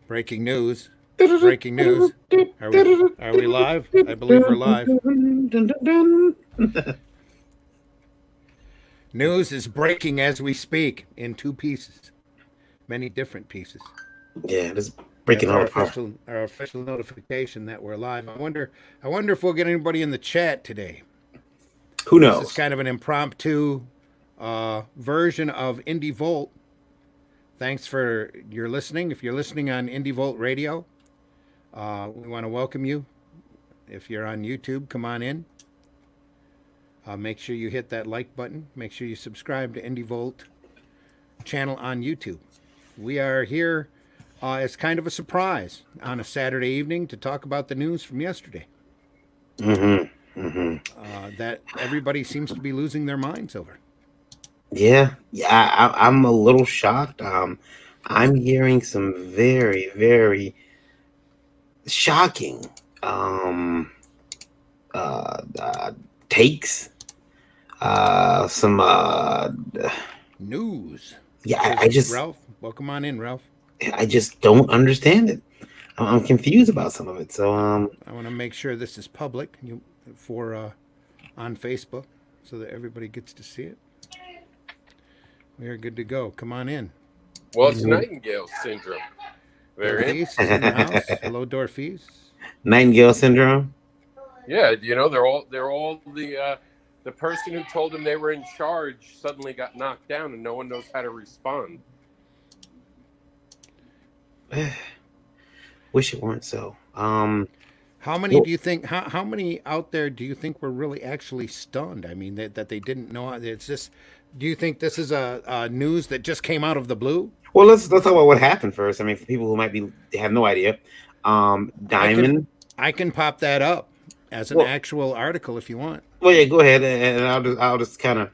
Breaking news. Breaking news. Are we live? I believe we're live. News is breaking as we speak in two pieces, many different pieces. Yeah, just That's breaking our official notification that we're live. I wonder if we'll get anybody in the chat today. Who This is knows? kind of an impromptu version of Indie Volt. Thanks for your listening. If you're listening on Indie Volt Radio, we want to welcome you. If you're on YouTube, come on in. Make sure you hit that like button. Make sure you subscribe to Indie Volt channel on YouTube. We are here as kind of a surprise on a Saturday evening to talk about the news from yesterday that everybody seems to be losing their minds over. Yeah. I'm a little shocked. I'm hearing some very, very shocking um takes. Some News. Yeah, This I is just Ralph. Welcome on in, Ralph. I just don't understand it. I'm confused about some of it. So I want to make sure this is public for on Facebook so that everybody gets to see it. We are good to go. Come on in. Well, it's Nightingale syndrome. Dorfees is in the house. Hello, Dorfees. Nightingale syndrome. Yeah, they're all the person who told them they were in charge suddenly got knocked down and no one knows how to respond. Wish it weren't so. How many do you think? How many out there do you think were really actually stunned? I mean, that they didn't know. It's just. Do you think this is a news that just came out of the blue? Well, let's talk about what happened first. I mean, for people who might be have no idea, Diamond. I can pop that up as an actual article if you want. Well, yeah, go ahead, and I'll just kind of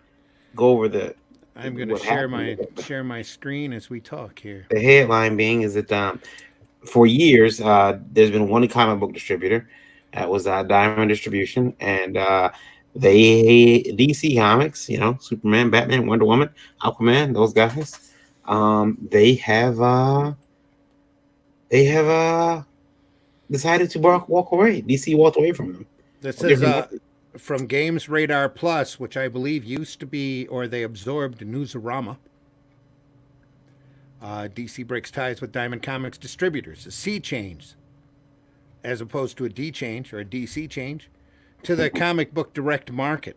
go over the. I'm going to share my screen as we talk here. The headline being is that for years there's been one comic book distributor, that was Diamond Distribution, and they DC Comics, Superman, Batman, Wonder Woman, Aquaman, those guys. They have decided to walk away. DC walked away from them. This is from Games Radar Plus, which I believe used to be, or they absorbed Newsarama. DC breaks ties with Diamond Comics Distributors, a C change, as opposed to a D change or a DC change, to the comic book direct market.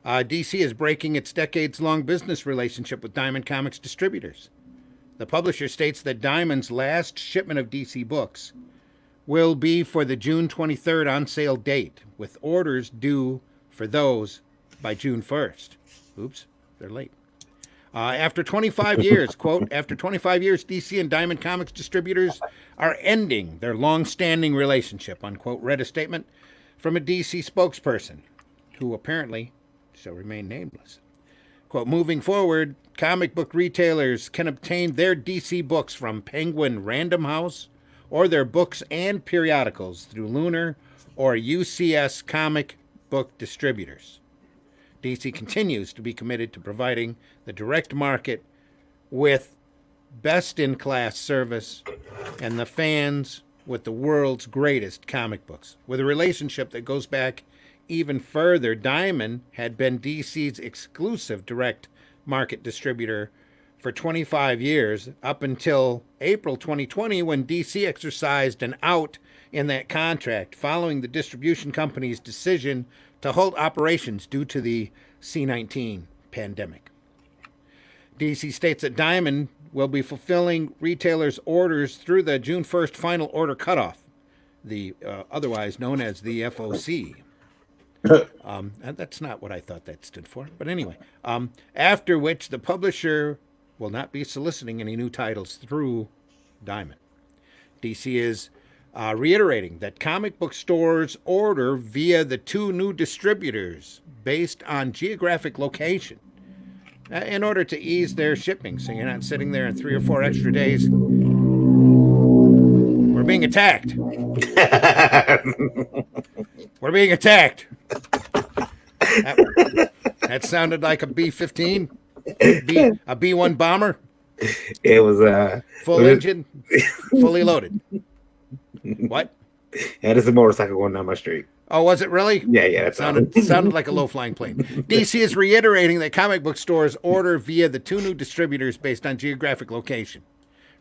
DC is breaking its decades-long business relationship with Diamond Comics Distributors. The publisher states that Diamond's last shipment of DC books will be for the June 23rd on-sale date, with orders due for those by June 1st. Oops, they're late. After 25 years, quote, after 25 years, DC and Diamond Comics Distributors are ending their long-standing relationship, unquote, read a statement from a DC spokesperson, who apparently shall remain nameless. Quote, moving forward, comic book retailers can obtain their DC books from Penguin Random House or their books and periodicals through Lunar or UCS comic book distributors. DC continues to be committed to providing the direct market with best-in-class service and the fans with the world's greatest comic books. With a relationship that goes back even further, Diamond had been DC's exclusive direct market distributor for 25 years, up until April 2020, when DC exercised an out in that contract following the distribution company's decision to halt operations due to the C-19 pandemic. DC states that Diamond will be fulfilling retailers' orders through the June 1st final order cutoff, the otherwise known as the FOC. That's not what I thought that stood for, but anyway. After which the publisher will not be soliciting any new titles through Diamond. DC is reiterating that comic book stores order via the two new distributors based on geographic location in order to ease their shipping, so you're not sitting there in 3 or 4 extra days. We're being attacked. We're being attacked. That sounded like a B-15, a B-1 bomber. It was Full engine, fully loaded. What? Yeah, there's a motorcycle going down my street. Oh, was it really? Yeah, that's sounded like a low-flying plane. DC is reiterating that comic book stores order via the 2 new distributors based on geographic location.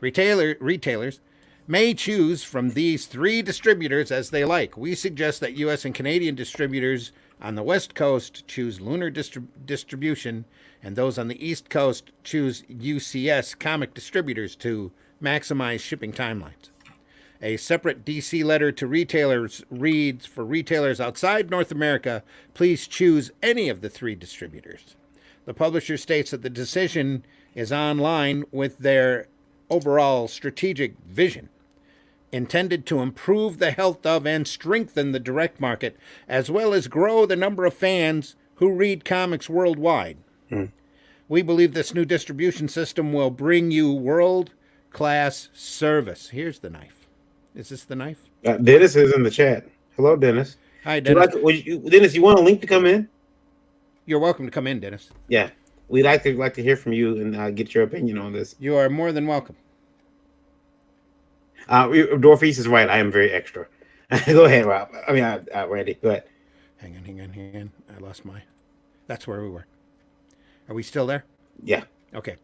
Retailers may choose from these 3 distributors as they like. We suggest that U.S. and Canadian distributors on the West Coast choose Lunar Distribution, and those on the East Coast choose UCS Comic Distributors to maximize shipping timelines. A separate DC letter to retailers reads, for retailers outside North America, please choose any of the 3 distributors. The publisher states that the decision is in line with their overall strategic vision, intended to improve the health of and strengthen the direct market, as well as grow the number of fans who read comics worldwide. We believe this new distribution system will bring you world-class service. Here's the knife. Is this the knife? Dennis is in the chat. Hello, Dennis. Hi, Dennis. Dennis, you want a link to come in? You're welcome to come in, Dennis. Yeah, we'd like to hear from you and get your opinion on this. You are more than welcome. Dorfeast is right. I am very extra. Go ahead, Rob. Randy. Go ahead. Hang on. I lost my. That's where we were. Are we still there? Yeah. Okay.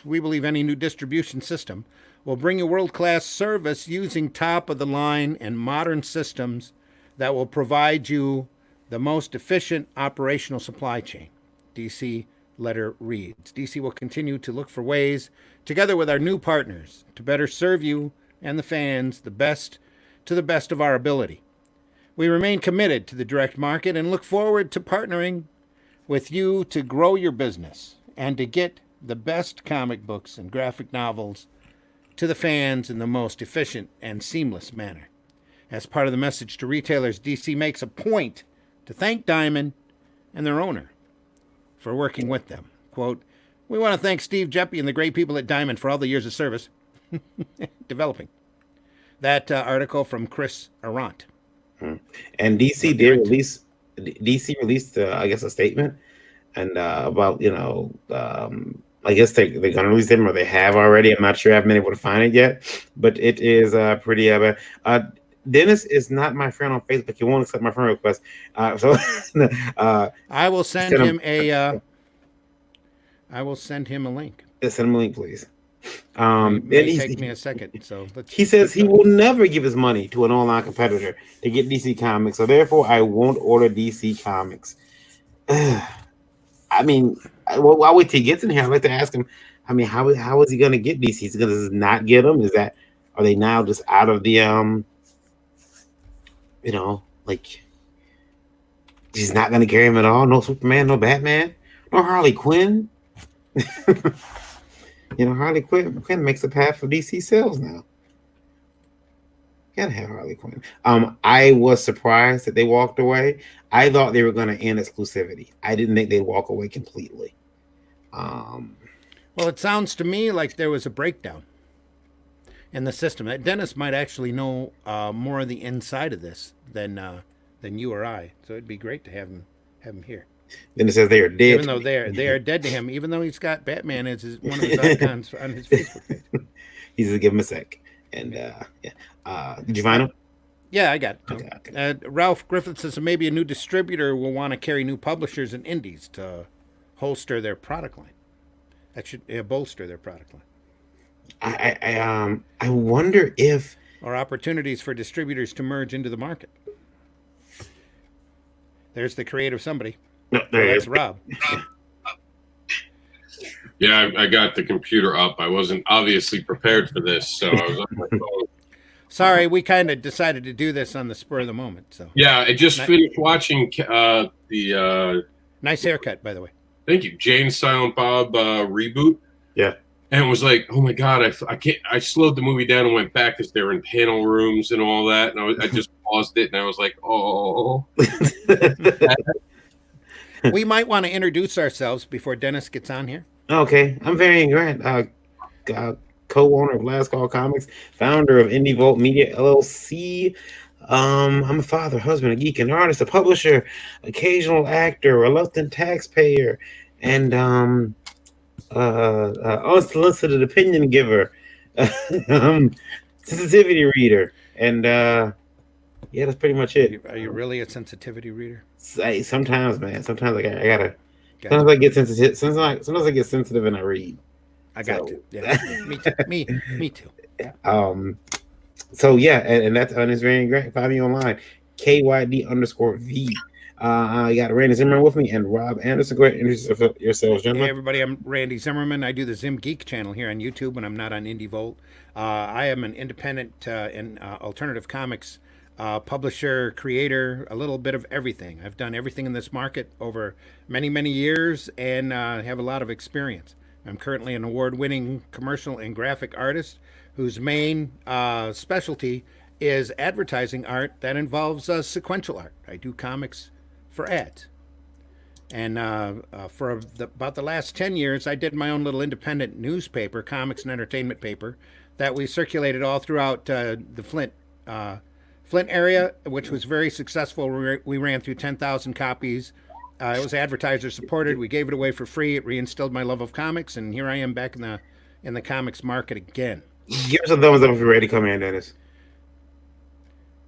We believe any new distribution system will bring you world-class service using top-of-the-line and modern systems that will provide you the most efficient operational supply chain. DC letter reads, DC will continue to look for ways, together with our new partners, to better serve you and the fans to the best of our ability. We remain committed to the direct market and look forward to partnering with you to grow your business and to get the best comic books and graphic novels to the fans in the most efficient and seamless manner. As part of the message to retailers, DC makes a point to thank Diamond and their owner for working with them. Quote, we want to thank Steve Jeppy and the great people at Diamond for all the years of service developing. That article from Chris Arant. And DC did release, I guess, a statement and about, I guess they're going to release them, or they have already. I'm not sure. I haven't been able to find it yet, but it is pretty bad. Dennis is not my friend on Facebook. He won't accept my friend request. I will send him a. I will send him a link. Send him a link, please. It may take me a second. So he says he will never give his money to an online competitor to get DC Comics, so therefore I won't order DC Comics. I mean, I'll wait till he gets in here. I'd like to ask him. I mean, how is he going to get DC? He's going to not get them? Are they now just out of the he's not going to carry him at all? No Superman, no Batman, no Harley Quinn. Harley Quinn makes a path for DC sales now. Gotta have Harley Quinn. I was surprised that they walked away. I thought they were going to end exclusivity. I didn't think they'd walk away completely. Well, it sounds to me like there was a breakdown in the system. Dennis might actually know more of the inside of this than you or I. So it'd be great to have him here. Then it says they are dead. Even though they are dead to him, even though he's got Batman as one of his icons on his Facebook page. He's gonna give him a sec. And did you find him? Yeah, I got it. Okay. Ralph Griffith says maybe a new distributor will want to carry new publishers and indies to holster their product line. That should bolster their product line. I wonder if or opportunities for distributors to merge into the market. There's the creative somebody. No, that's Rob. Yeah, I got the computer up. I wasn't obviously prepared for this, so I was on my phone. Sorry, we kind of decided to do this on the spur of the moment. So yeah, I just finished watching the. Nice haircut, by the way. Thank you, Jane Silent Bob reboot. Yeah, and it was like, oh my god, I can't. I slowed the movie down and went back because they were in panel rooms and all that, and I just paused it and I was like, oh. We might want to introduce ourselves before Dennis gets on here. Okay, I'm Varian Grant, co-owner of Last Call Comics, founder of Indie Vault Media LLC. I'm a father, husband, a geek, an artist, a publisher, occasional actor, reluctant taxpayer, and unsolicited opinion giver, um, sensitivity reader, and yeah, that's pretty much it. Are you really a sensitivity reader? Sometimes, man. Sometimes I gotta. Gotcha. Sometimes I get sensitive. Sometimes I get sensitive and I read. I got to. Yeah, me too. So yeah, and that's on his very great. Find me online, KYD_V. You got Randy Zimmerman with me and Rob Anderson. Go ahead and introduce yourselves, Hey gentlemen. everybody, I'm Randy Zimmerman. I do the Zim Geek channel here on YouTube when I'm not on Indie Volt. I am an independent and alternative comics publisher, creator, a little bit of everything. I've done everything in this market over many years and have a lot of experience. I'm currently an award-winning commercial and graphic artist whose main specialty is advertising art that involves sequential art. I do comics for ads. And for about the last 10 years, I did my own little independent newspaper, comics and entertainment paper, that we circulated all throughout the Flint area, which was very successful. We ran through 10,000 copies. It was advertiser supported. We gave it away for free. It reinstilled my love of comics, and here I am back in the comics market again. Give us a thumbs up if you're ready to come in, Dennis.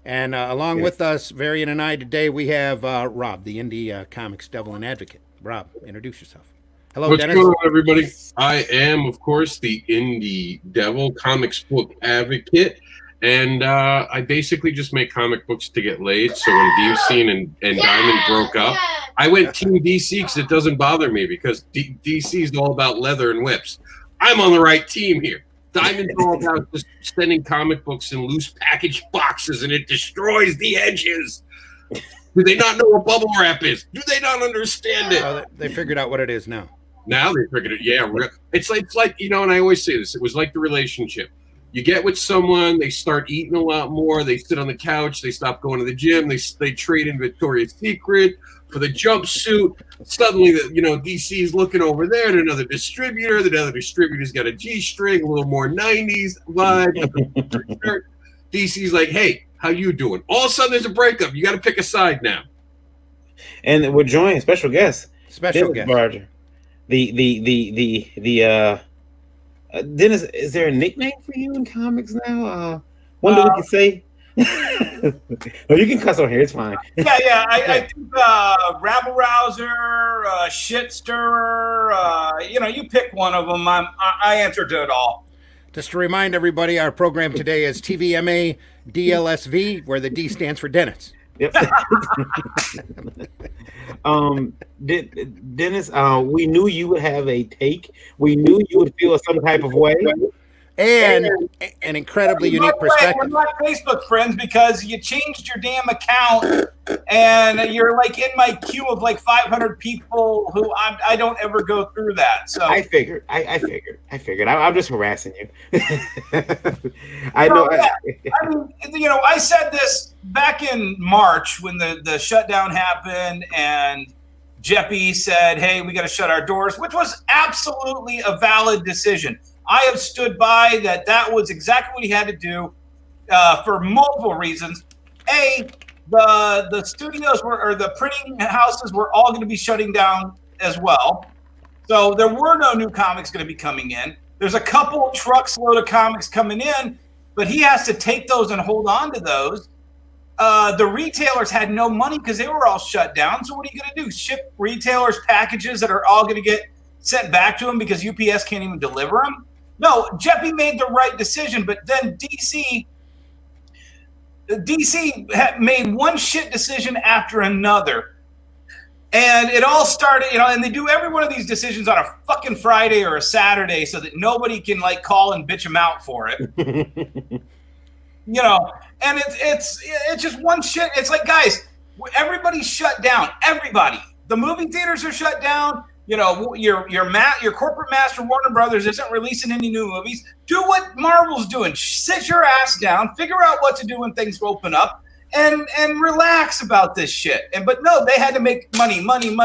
And along with us, Varian and I today, we have Rob, the indie comics devil and advocate. Rob, introduce yourself. Hello, What's Dennis. going on, everybody? I am, of course, the indie devil, comics book advocate, and I basically just make comic books to get laid. So when DC and Diamond broke up, I went Team DC because it doesn't bother me because DC is all about leather and whips. I'm on the right team here. Diamond's all about just sending comic books in loose package boxes, and it destroys the edges. Do they not know what bubble wrap is? Do they not understand it? Oh, they figured out what it is now. Now they figured it. Yeah, it's like and I always say this. It was like the relationship. You get with someone, they start eating a lot more. They sit on the couch. They stop going to the gym. They trade in Victoria's Secret for the jumpsuit. Suddenly, DC's looking over there at another distributor. The other distributor's got a G-string, a little more 90s vibe. DC's like, hey, how you doing? All of a sudden, there's a breakup. You got to pick a side now. And we're joining special guest, Special Dennis guest. Barger. Dennis, is there a nickname for you in comics now? One that we can say. Oh, you can cuss on here. It's fine. Yeah. I think rabble rouser, shit stirrer. You pick one of them. I answer to it all. Just to remind everybody, our program today is TVMA DLSV, where the D stands for Dennis. Yep. Dennis, we knew you would have a take. We knew you would feel some type of way. And an incredibly unique We're perspective. not Facebook friends because you changed your damn account and you're like in my queue of like 500 people who I don't ever go through that. So I figured. I'm just harassing you. I know. I said this back in March when the shutdown happened and Jeppy said, hey, we got to shut our doors, which was absolutely a valid decision. I have stood by that was exactly what he had to do for multiple reasons. A, the studios or the printing houses were all going to be shutting down as well. So there were no new comics going to be coming in. There's a couple trucks load of comics coming in, but he has to take those and hold on to those. The retailers had no money because they were all shut down. So what are you going to do? Ship retailers packages that are all going to get sent back to them because UPS can't even deliver them? No, Jeppy made the right decision, but then DC had made one shit decision after another. And it all started, and they do every one of these decisions on a fucking Friday or a Saturday so that nobody can like call and bitch them out for it. And it's just one shit. It's like, guys, everybody's shut down. Everybody. The movie theaters are shut down. Your corporate master Warner Brothers isn't releasing any new movies. Do what Marvel's doing. Sit your ass down. Figure out what to do when things open up, and relax about this shit. But no, they had to make money. Even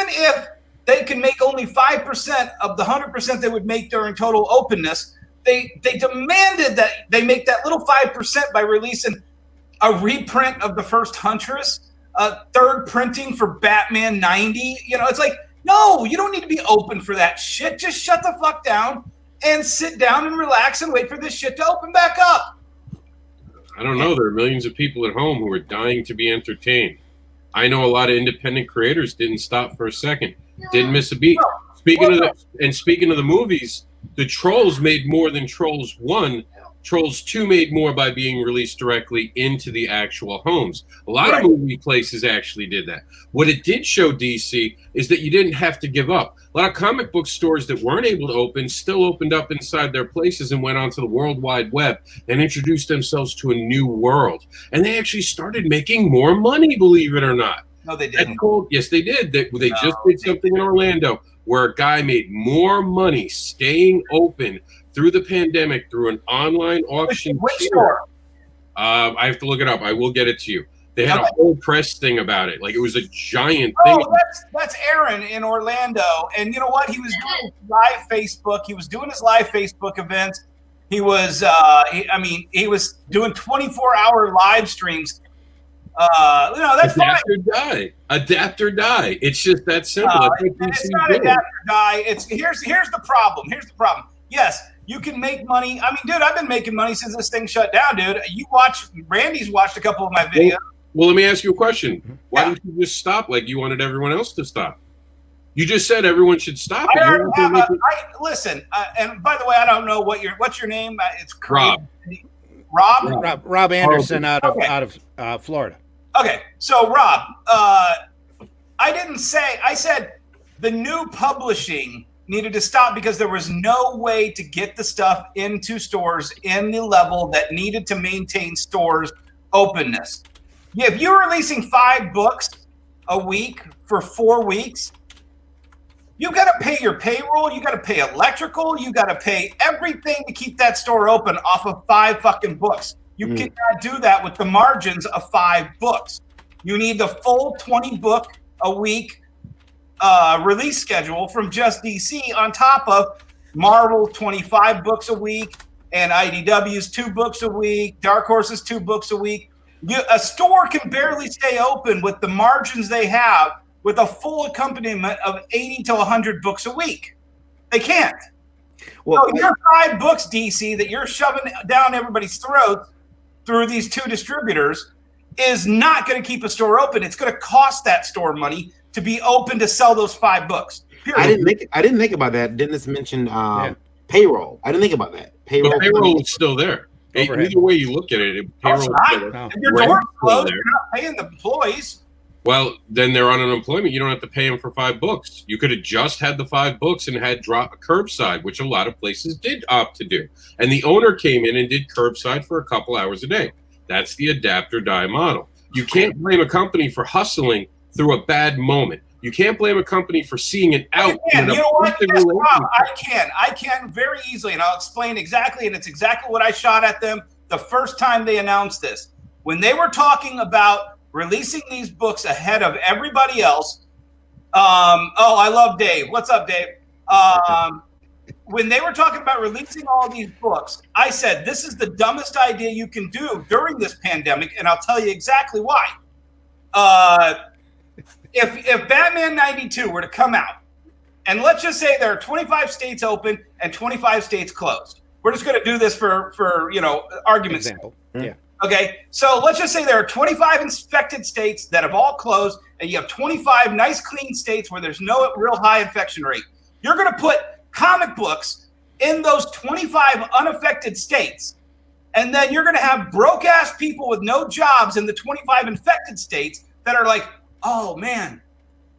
if they can make only 5% of the 100% they would make during total openness, they demanded that they make that little 5% by releasing a reprint of the first Huntress. Third printing for Batman 90. It's like, No, you don't need to be open for that shit. Just shut the fuck down and sit down and relax and wait for this shit to open back up. I don't know. There are millions of people at home who are dying to be entertained. I know a lot of independent creators didn't stop for a second, didn't miss a beat. Speaking of the movies, the Trolls made more than Trolls 1. Trolls 2 made more by being released directly into the actual homes. A lot of movie places actually did that. What it did show, DC, is that you didn't have to give up. A lot of comic book stores that weren't able to open still opened up inside their places and went onto the World Wide Web and introduced themselves to a new world. And they actually started making more money, believe it or not. No, they didn't. Yes, they did. They just did something in Orlando where a guy made more money staying open through the pandemic through an online auction. Which store? I have to look it up. I will get it to you. They had a whole press thing about it. Like, it was a giant thing. Oh, that's Aaron in Orlando. And you know what? He was doing live Facebook. He was doing his live Facebook events. He was, he was doing 24-hour live streams. That's adapt or die. Adapt or die. It's just that simple. It's not adapt or die. Here's the problem. Here's the problem. Yes, you can make money. I mean, dude, I've been making money since this thing shut down, dude. Randy's watched a couple of my videos. Well, let me ask you a question. Why didn't you just stop like you wanted everyone else to stop? You just said everyone should stop. Listen, and by the way, I don't know what's your name. It's Rob. Rob Anderson out of Florida. Okay, so Rob, I said the new publishing needed to stop because there was no way to get the stuff into stores in the level that needed to maintain stores' openness. Yeah, if you're releasing 5 books a week for 4 weeks, you got to pay your payroll, you got to pay electrical, you got to pay everything to keep that store open off of 5 fucking books. You cannot do that with the margins of 5 books. You need the full 20 book a week release schedule from just DC on top of Marvel 25 books a week and IDW's 2 books a week, Dark Horse's 2 books a week. A store can barely stay open with the margins they have with a full accompaniment of 80 to 100 books a week. They can't. Well, so your 5 books, DC, that you're shoving down everybody's throats through these 2 distributors is not going to keep a store open. It's going to cost that store money to be open to sell those 5 books. Period. I didn't think about that. Dennis mentioned payroll. I didn't think about that. Payroll is still there. Either way you look at it, payroll is still there. If your door's closed, you're not paying the employees. Well, then they're on unemployment. You don't have to pay them for 5 books. You could have just had the 5 books and had drop curbside, which a lot of places did opt to do. And the owner came in and did curbside for a couple hours a day. That's the adapt or die model. You can't blame a company for hustling through a bad moment. You can't blame a company for seeing it out. You know what? Yes, Rob, I can very easily, and I'll explain exactly, and it's exactly what I shot at them the first time they announced this. When they were talking about releasing these books ahead of everybody else. I love Dave. What's up, Dave? When they were talking about releasing all these books, I said, this is the dumbest idea you can do during this pandemic, and I'll tell you exactly why. If Batman 92 were to come out, and let's just say there are 25 states open and 25 states closed. We're just going to do this for argument's sake. Yeah. Okay, so let's just say there are 25 infected states that have all closed, and you have 25 nice, clean states where there's no real high infection rate. You're going to put comic books in those 25 unaffected states, and then you're going to have broke-ass people with no jobs in the 25 infected states that are like, oh, man,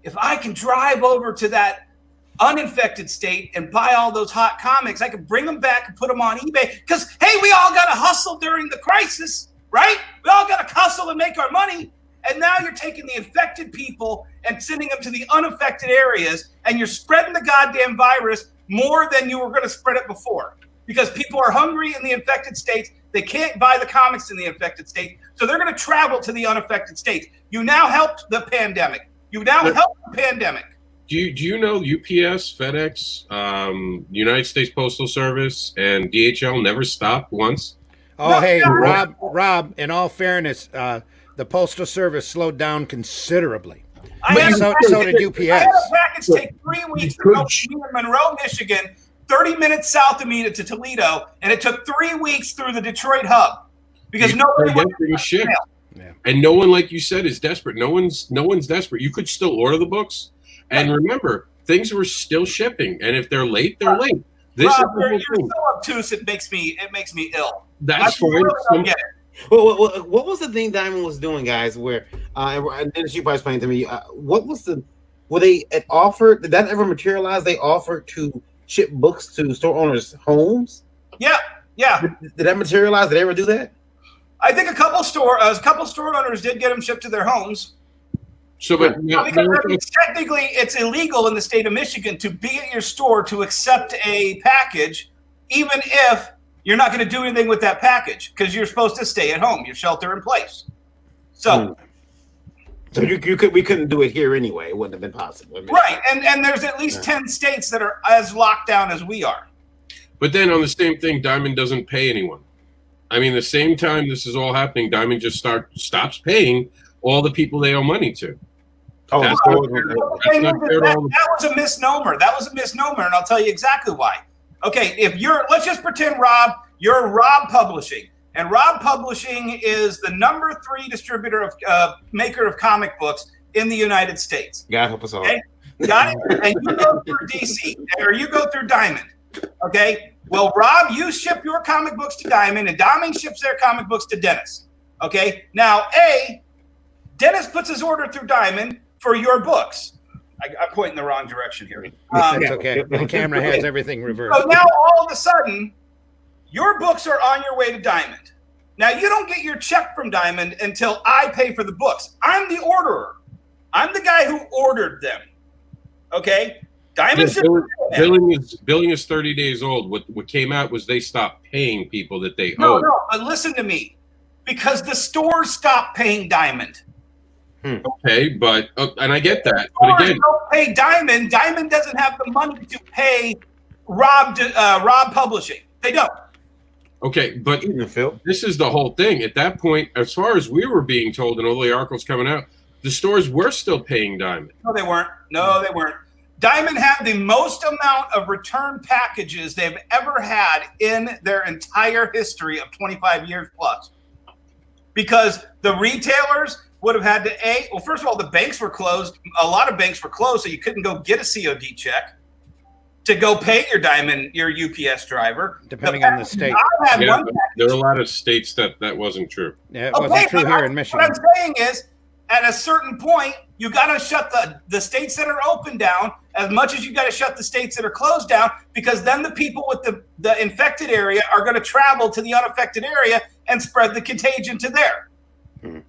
if I can drive over to that uninfected state and buy all those hot comics, I could bring them back and put them on eBay because, hey, we all got to hustle during the crisis, right? We all got to hustle and make our money. And now you're taking the infected people and sending them to the unaffected areas, and you're spreading the goddamn virus more than you were going to spread it before because people are hungry in the infected states. They can't buy the comics in the infected states, so they're going to travel to the unaffected states. You now helped the pandemic. Do you know UPS, FedEx, United States Postal Service, and DHL never stopped once? Oh, hey, Rob, in all fairness, the Postal Service slowed down considerably. So did UPS. I had a package take 3 weeks to go from me in Monroe, Michigan, 30 minutes south of me to Toledo, and it took 3 weeks through the Detroit hub because nobody was shipped. Yeah. And no one, like you said, is desperate. No one's desperate. You could still order the books, and remember, things were still shipping. And if they're late, they're late. This Rob, you're so obtuse. It makes me ill. That's fine. Really don't get it. Well, what was the thing Diamond was doing, guys? Where and Dennis, you probably explained to me. What was were they offered? Did that ever materialize? They offered to ship books to store owners' homes. Yeah. Did that materialize? Did they ever do that? I think a couple store owners did get them shipped to their homes. So, but because technically, it's illegal in the state of Michigan to be at your store to accept a package, even if you're not going to do anything with that package because you're supposed to stay at home, your shelter in place. So, we couldn't do it here anyway. It wouldn't have been possible, right? And there's at least 10 states that are as locked down as we are. But then on the same thing, Diamond doesn't pay anyone. I mean, the same time this is all happening, Diamond just stops paying all the people they owe money to. Oh, that was a misnomer. And I'll tell you exactly why. Okay, let's just pretend, Rob, you're Rob Publishing, and Rob Publishing is the number 3 distributor of maker of comic books in the United States. God help us all. Okay? Got it? And you go through DC, or you go through Diamond. Okay. Well, Rob, you ship your comic books to Diamond, and Diamond ships their comic books to Dennis. Okay. Now, Dennis puts his order through Diamond for your books. I'm pointing the wrong direction here. That's okay. The camera has everything reversed. So now all of a sudden, your books are on your way to Diamond. Now you don't get your check from Diamond until I pay for the books. I'm the orderer. I'm the guy who ordered them. Okay? Diamond billing is 30 days old. What came out was they stopped paying people that they owed. No, but listen to me. Because the stores stopped paying Diamond. Okay, but and I get that. But again, don't pay Diamond. Diamond doesn't have the money to pay Rob Publishing. They don't. Okay, but this is the whole thing. At that point, as far as we were being told, and all the articles coming out, the stores were still paying Diamond. No, they weren't. Diamond had the most amount of return packages they've ever had in their entire history of 25 years plus. Because the retailers would have had to well, first of all, the banks were closed. A lot of banks were closed, so you couldn't go get a COD check to go pay your UPS driver. Depending on the state. There are a lot of states that wasn't true. Yeah, it wasn't true here in Michigan. What I'm saying is, at a certain point, you got to shut the states that are open down as much as you got to shut the states that are closed down, because then the people with the infected area are going to travel to the unaffected area and spread the contagion to there.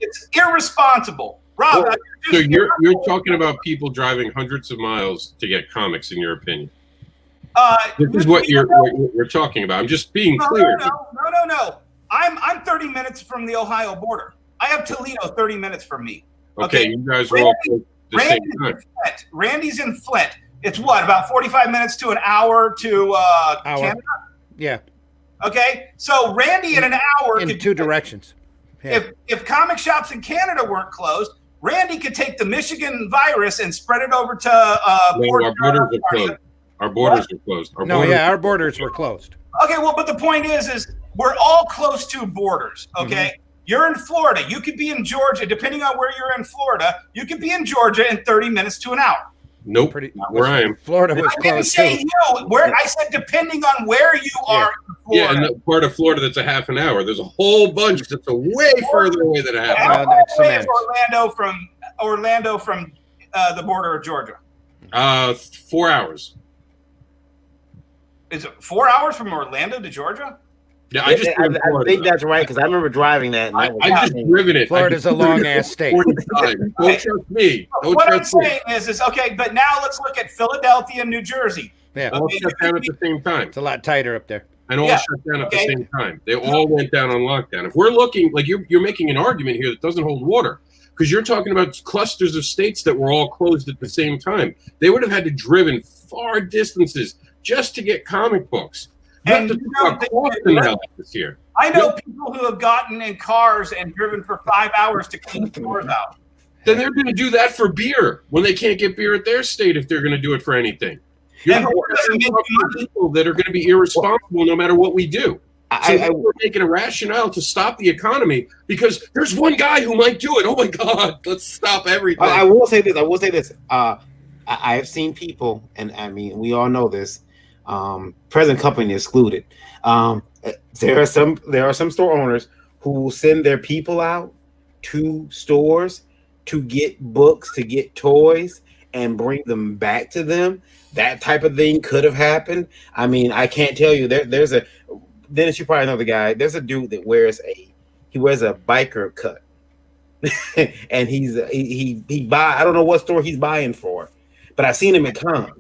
It's irresponsible. Rob, so you're talking about people driving hundreds of miles to get comics, in your opinion? This is what we're talking about. I'm just being clear. No. I'm 30 minutes from the Ohio border. I have Toledo 30 minutes from me. Okay, you guys are all close at the same time. Randy's in Flint. It's what, about 45 minutes to an hour to Canada? Yeah. Okay, so Randy in an hour in 2 directions. Yeah. If comic shops in Canada weren't closed, Randy could take the Michigan virus and spread it over to our borders are closed. Our borders are closed. Our borders were closed. Okay, well, but the point is we're all close to borders. Okay. Mm-hmm. You're in Florida. You could be in Georgia. Depending on where you're in Florida, you could be in Georgia in 30 minutes to an hour. Nope, not where I am. Florida was closed too. I said depending on where you are in Florida. Yeah, and the part of Florida that's a half an hour. There's a whole bunch that's a way further away than a half an hour. How far away is Orlando from the border of Georgia? 4 hours. Is it 4 hours from Orlando to Georgia? Yeah, I think that's right, because I remember driving that. And I just driven it. Florida's a long ass state. Don't trust me. What I'm saying is okay, but now let's look at Philadelphia and New Jersey. Yeah, all shut down at the same time. It's a lot tighter up there. And all shut down at the same time. They all went down on lockdown. If we're looking, like you're making an argument here that doesn't hold water, because you're talking about clusters of states that were all closed at the same time. They would have had to driven far distances just to get comic books. And this year. I know people who have gotten in cars and driven for 5 hours to clean the doors out. then they're going to do that for beer when they can't get beer at their state if they're going to do it for anything. You're And people that are going to be irresponsible no matter what we do. So we're making a rationale to stop the economy because there's one guy who might do it. Oh my God, let's stop everything. I will say this. I have seen people, and I mean, we all know this. Present company excluded. There are some store owners who will send their people out to stores to get books, to get toys, and bring them back to them. That type of thing could have happened. I mean, I can't tell you. There's a Dennis. You probably know the guy. There's a dude that wears a biker cut, and he buy. I don't know what store he's buying for, but I've seen him at cons.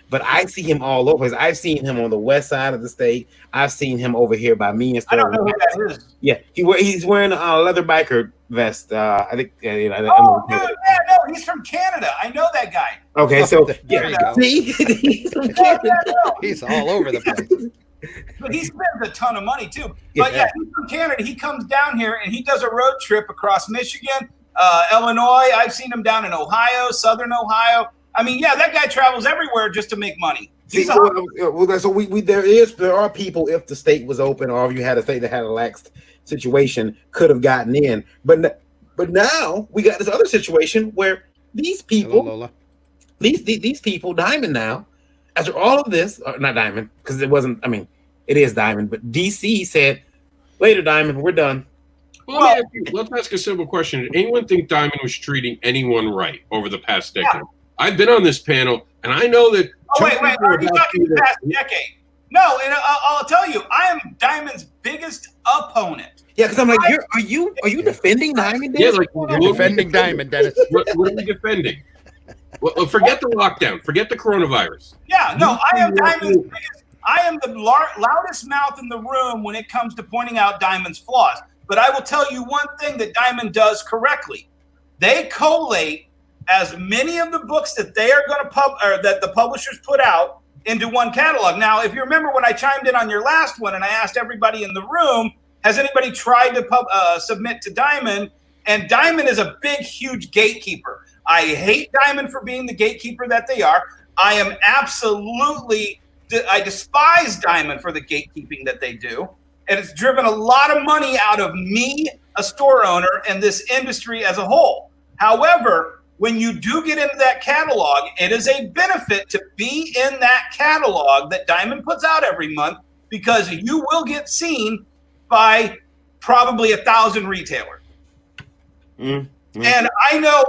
But I see him all over. I've seen him on the west side of the state. I've seen him over here by me and stuff. I don't know who that is. Yeah, he's wearing a leather biker vest. I think. No, he's from Canada. I know that guy. Okay, so there you go. See, he's from Canada. He's all over the place. But he spends a ton of money too. But yeah, he's from Canada. He comes down here and he does a road trip across Michigan, Illinois. I've seen him down in Ohio, Southern Ohio. I mean, yeah, that guy travels everywhere just to make money. There are people, if the state was open or if you had a state that had a lax situation, could have gotten in. But now we got this other situation where these people, these people, Diamond now, after all of this, not Diamond, because it wasn't. I mean, it is Diamond, but DC said, "Later, Diamond, we're done." Well, let's ask a simple question: did anyone think Diamond was treating anyone right over the past decade? Yeah. I've been on this panel, and I know that. Oh, wait, are you talking the past decade? No, and I'll tell you, I am Diamond's biggest opponent. Yeah, because I'm like, are you defending Diamond? Dennis? Yeah, like you're defending Diamond, Dennis. What are we defending? Well, forget the lockdown. Forget the coronavirus. Yeah, no, I am Diamond's biggest. I am the loudest mouth in the room when it comes to pointing out Diamond's flaws. But I will tell you one thing that Diamond does correctly: they collate as many of the books that they are going to that the publishers put out into one catalog. Now, if you remember when I chimed in on your last one and I asked everybody in the room, has anybody tried to submit to Diamond? And Diamond is a big, huge gatekeeper. I hate Diamond for being the gatekeeper that they are. I despise Diamond for the gatekeeping that they do. And it's driven a lot of money out of me, a store owner, and this industry as a whole. However, when you do get into that catalog, it is a benefit to be in that catalog that Diamond puts out every month, because you will get seen by probably 1,000 retailers. Mm-hmm. And I know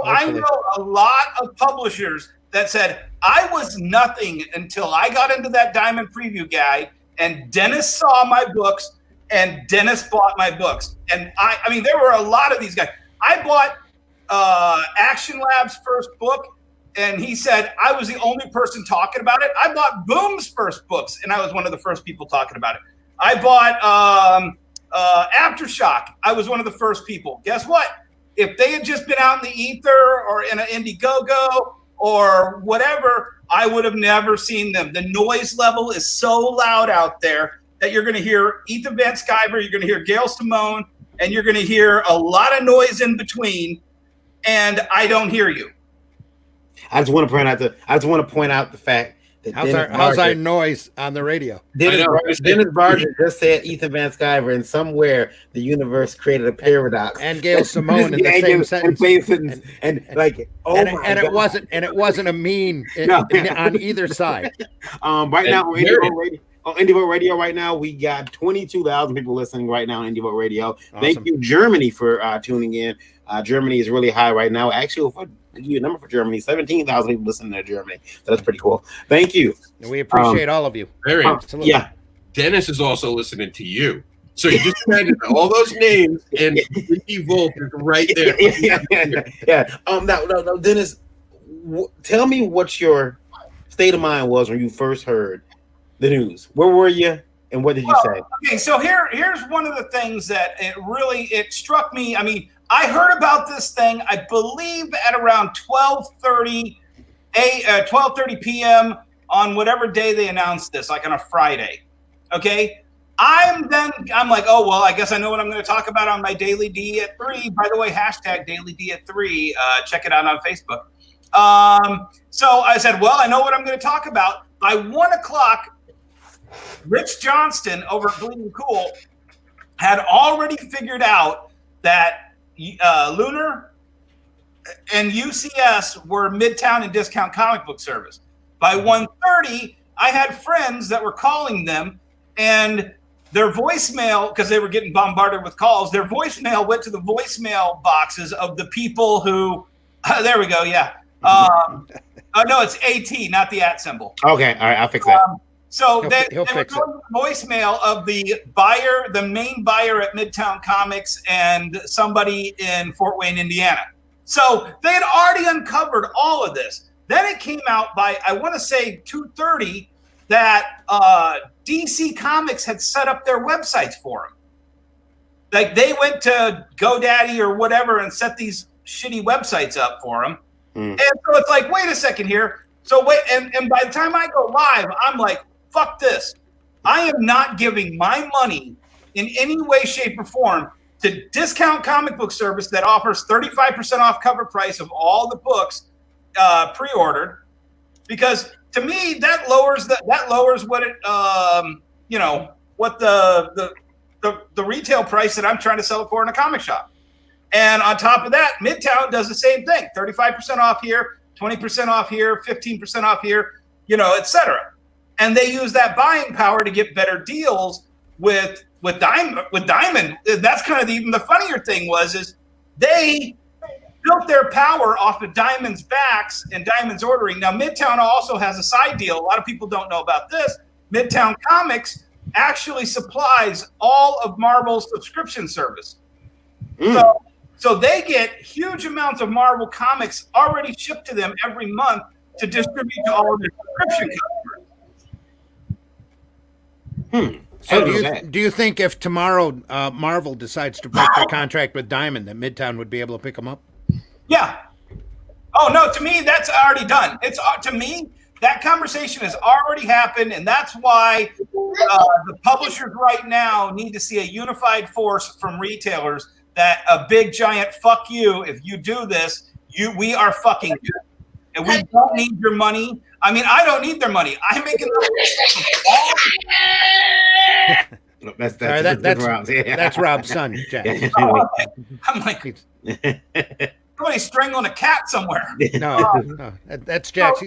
a lot of publishers that said, I was nothing until I got into that Diamond preview guide and Dennis saw my books and Dennis bought my books. And I mean, there were a lot of these guys. I bought Action Lab's first book, and he said I was the only person talking about it. I bought Boom's first books, and I was one of the first people talking about it. I bought Aftershock. I was one of the first people. Guess what? If they had just been out in the ether or in an Indiegogo or whatever, I would have never seen them. The noise level is so loud out there that you're going to hear Ethan Van Sciver, you're going to hear Gail Simone, and you're going to hear a lot of noise in between. And I don't hear you. I just want to point out the fact that how's our noise on the radio? Dennis Barger just said Ethan Van Sciver, and somewhere the universe created a paradox. And Gail Simone in the same sentence. And it wasn't a mean on either side. Right now on IndieVote Radio right now, we got 22,000 people listening right now on IndieVote Radio. Awesome. Thank you, Germany, for tuning in. Germany is really high right now. Actually, if I give you a number for Germany, 17,000 people listening to Germany. So that's pretty cool. Thank you. And we appreciate all of you. Very absolutely. Yeah. Dennis is also listening to you. So you just said all those names, and IndieVote is right there. Yeah. Now, Dennis, tell me what your state of mind was when you first heard the news. Where were you, and what did you say? Okay, so here's one of the things that it struck me. I mean, I heard about this thing, I believe, at around 12:30 p.m. on whatever day they announced this, like on a Friday. Okay, I'm like, oh, well, I guess I know what I'm going to talk about on my Daily D at 3. By the way, hashtag Daily D at 3. Check it out on Facebook. So I said, well, I know what I'm going to talk about. By 1 o'clock, Rich Johnston over at Bleeding Cool had already figured out that Lunar and UCS were Midtown and Discount Comic Book Service. By 1:30, I had friends that were calling them, and their voicemail, because they were getting bombarded with calls, their voicemail went to the voicemail boxes of the people who, there we go, yeah. Oh, no, it's AT, not the @ symbol. Okay, all right, I'll fix that. So He'll they fix were going to the voicemail of the buyer, the main buyer at Midtown Comics, and somebody in Fort Wayne, Indiana. So they had already uncovered all of this. Then it came out by, I want to say 2:30, that DC Comics had set up their websites for them. Like they went to GoDaddy or whatever and set these shitty websites up for them. And so it's like, wait a second here. So wait, and by the time I go live, I'm like, fuck this. I am not giving my money in any way, shape, or form to Discount Comic Book Service that offers 35% off cover price of all the books pre-ordered, because to me that lowers what it what the retail price that I'm trying to sell it for in a comic shop. And on top of that, Midtown does the same thing: 35% off here, 20% off here, 15% off here, etc. And they use that buying power to get better deals with Diamond. That's kind of even the funnier thing is they built their power off of Diamond's backs and Diamond's ordering. Now, Midtown also has a side deal. A lot of people don't know about this. Midtown Comics actually supplies all of Marvel's subscription service. So they get huge amounts of Marvel comics already shipped to them every month to distribute to all of their subscription customers. So do you think if tomorrow Marvel decides to break their contract with Diamond, that Midtown would be able to pick them up? Yeah. Oh, no, to me, that's already done. It's to me, that conversation has already happened, and that's why the publishers right now need to see a unified force from retailers, that a big giant fuck you, if you do this, we are fucking you. And we don't need your money. I mean, I don't need their money. I'm making that's Rob's son, Jack. I'm like, somebody's strangling a cat somewhere. No, that's Jack. So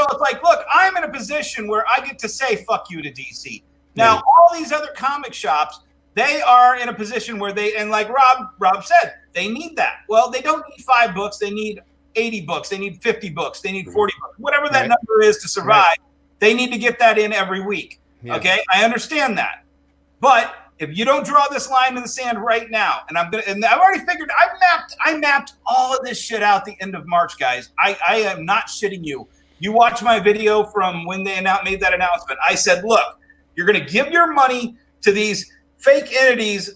it's like, look, I'm in a position where I get to say fuck you to DC. Now, all these other comic shops, they are in a position where and like Rob said, they need that. Well, they don't need 5 books. They need 80 books. They need 50 books. They need 40 books. Whatever that number is to survive, they need to get that in every week. Yeah. Okay? I understand that. But if you don't draw this line in the sand right now, and I've already figured, I mapped all of this shit out the end of March, guys. I am not shitting you. You watch my video from when they made that announcement. I said, look, you're going to give your money to these fake entities,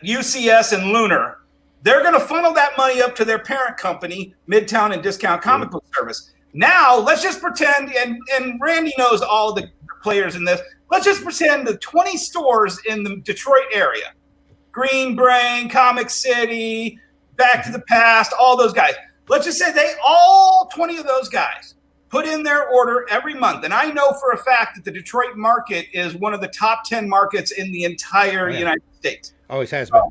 UCS and Lunar. They're going to funnel that money up to their parent company, Midtown and Discount Comic Book Service. Now, let's just pretend, and Randy knows all the players in this, let's just pretend the 20 stores in the Detroit area, Green Brain, Comic City, Back to the Past, all those guys. Let's just say all 20 of those guys put in their order every month. And I know for a fact that the Detroit market is one of the top 10 markets in the entire United States. Always has been.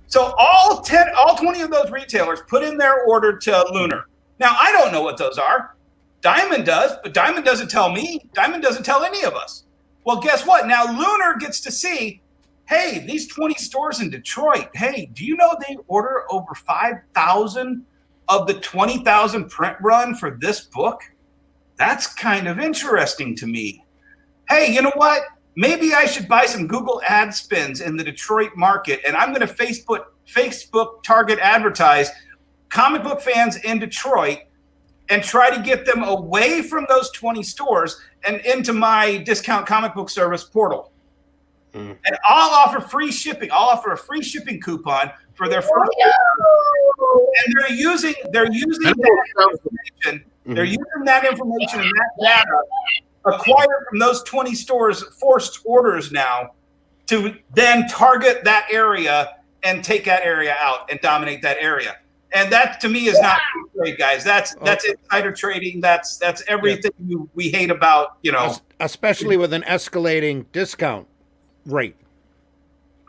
So all 20 of those retailers put in their order to Lunar. Now, I don't know what those are. Diamond does, but Diamond doesn't tell me. Diamond doesn't tell any of us. Well, guess what? Now Lunar gets to see, hey, these 20 stores in Detroit, hey, do you know they order over 5,000 of the 20,000 print run for this book? That's kind of interesting to me. Hey, you know what? Maybe I should buy some Google ad spins in the Detroit market, and I'm going to Facebook target advertise comic book fans in Detroit and try to get them away from those 20 stores and into my Discount Comic Book Service portal. And I'll offer free shipping. I'll offer a free shipping coupon for their first and they're using that information. They're using that information and that data acquired from those 20 stores, forced orders now, to then target that area and take that area out and dominate that area. And that to me is not trade, guys. That's insider trading. That's everything we hate about, especially with an escalating discount rate.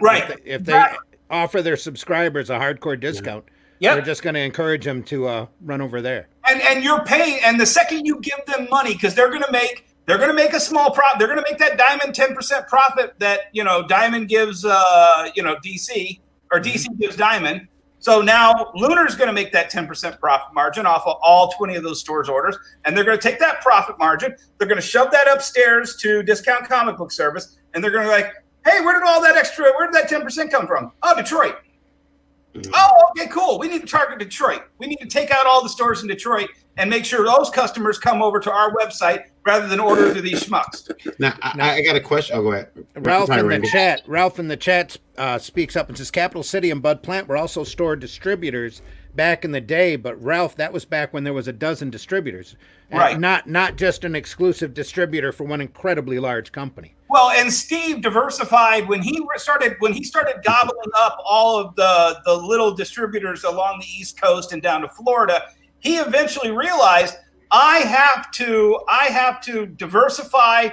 Right. If they offer their subscribers a hardcore discount, they're just going to encourage them to run over there. And you're paying, and the second you give them money, because they're going to make a small profit. They're going to make that Diamond 10% profit that Diamond gives DC, or DC gives Diamond. So now Lunar's going to make that 10% profit margin off of all 20 of those stores' orders, and they're going to take that profit margin. They're going to shove that upstairs to Discount Comic Book Service, and they're going to be like, hey, where did that 10% come from? Oh, Detroit. Oh, okay, cool. We need to target Detroit. We need to take out all the stores in Detroit and make sure those customers come over to our website rather than order through these schmucks. Now, I got a question. Oh, go ahead. Ralph in the chat speaks up and says, Capital City and Bud Plant were also store distributors back in the day, but Ralph, that was back when there was a dozen distributors. Right. Not just an exclusive distributor for one incredibly large company. Well, and Steve diversified when he started gobbling up all of the little distributors along the East Coast and down to Florida. He eventually realized I have to diversify.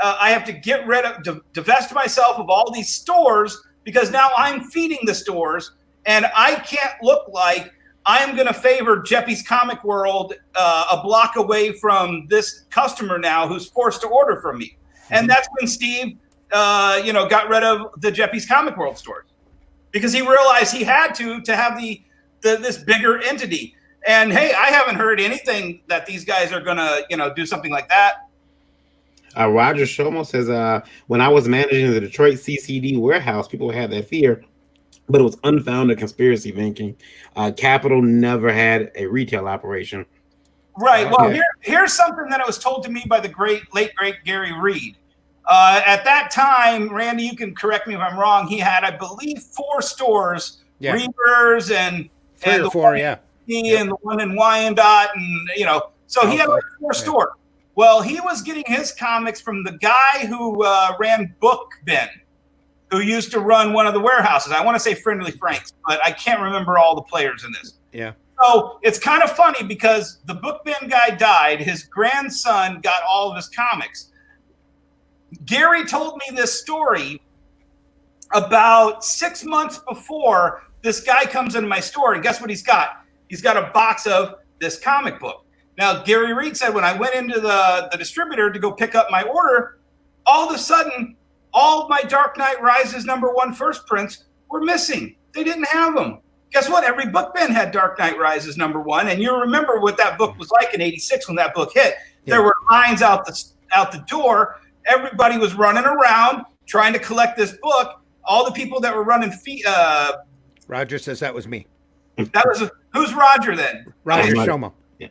I have to get rid of, divest myself of all these stores, because now I'm feeding the stores, and I can't look like I'm going to favor Jeppy's Comic World a block away from this customer now who's forced to order from me. And that's when Steve, got rid of the Jeppy's Comic World stores, because he realized he had to have this bigger entity. And hey, I haven't heard anything that these guys are gonna, do something like that. Roger Shomo says, when I was managing the Detroit CCD warehouse, people had that fear, but it was unfounded conspiracy thinking. Capital never had a retail operation. Right. Well, here's something that was told to me by the late great Gary Reed. At that time, Randy, you can correct me if I'm wrong, he had, I believe, 4 stores, Reavers and 3 or 4, yeah. And the one in Wyandotte, and so he had like 4 stores. Well, he was getting his comics from the guy who ran Book Bin, who used to run one of the warehouses. I want to say Friendly Frank's, but I can't remember all the players in this. Yeah. So it's kind of funny because the Book Bin guy died. His grandson got all of his comics. Gary told me this story about 6 months before this guy comes into my store, and guess what he's got? He's got a box of this comic book. Now, Gary Reed said when I went into the distributor to go pick up my order, all of a sudden, all of my Dark Knight Rises #1 first prints were missing. They didn't have them. Guess what? Every book bin had Dark Knight Rises #1, and you remember what that book was like in '86 when that book hit. Yeah. There were lines out the door. Everybody was running around trying to collect this book. All the people that were running Roger says that was me. Who's Roger then? Roger Shomo. Yeah.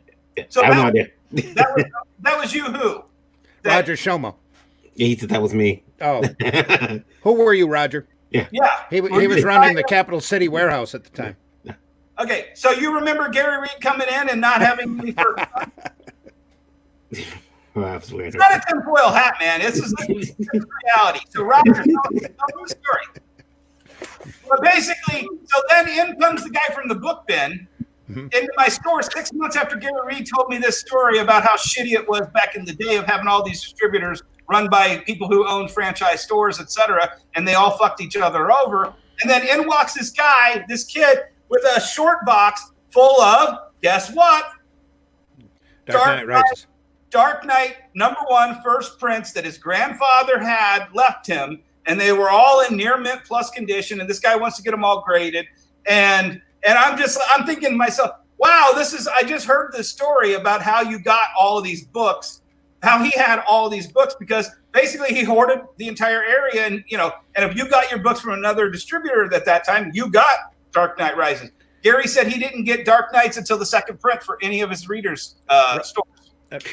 So I have no idea. that was you who? Roger Shomo. Yeah, he said that was me. Oh. Who were you, Roger? Yeah. He was running the Capital City warehouse at the time. Okay, so you remember Gary Reed coming in and not having any first It's not a tinfoil hat, man. This is reality. So, Roger, tell the story. But basically, so then in comes the guy from the Book Bin into my store 6 months after Gary Reed told me this story about how shitty it was back in the day of having all these distributors run by people who owned franchise stores, etc., and they all fucked each other over. And then in walks this guy, this kid, with a short box full of, guess what? Dark Knight #1 first prints that his grandfather had left him, and they were all in near mint plus condition, and this guy wants to get them all graded. And I'm thinking to myself, wow, I just heard this story about how you got all of these books, how he had all these books, because basically he hoarded the entire area, and if you got your books from another distributor at that time, you got Dark Knight Rises. Gary said he didn't get Dark Knights until the second print for any of his readers' stores.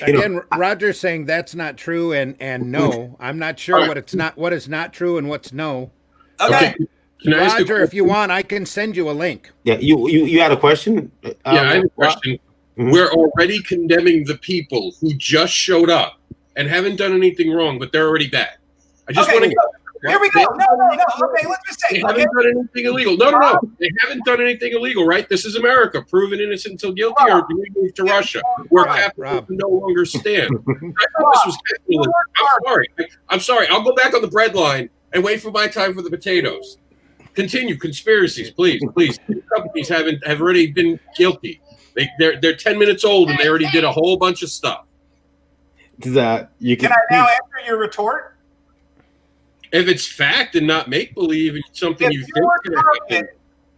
Again, Roger's saying that's not true, and no, I'm not sure what is not true and what's no. Okay. Can I ask Roger, if you want, I can send you a link. Yeah, you had a question? Yeah, I have a question. We're already condemning the people who just showed up and haven't done anything wrong, but they're already bad. I just want to Here we go. No. Okay, let's just say they haven't done anything illegal. No. They haven't done anything illegal, right? This is America. Proven innocent until guilty, or do we move to Russia, where capitalism no longer stand? I thought this was capitalism. I'm sorry. I'll go back on the bread line and wait for my time for the potatoes. Continue. Conspiracies, please. These companies have already been guilty. They're 10 minutes old and they already did a whole bunch of stuff. Can I now answer your retort? If it's fact and not make believe, it's something you think.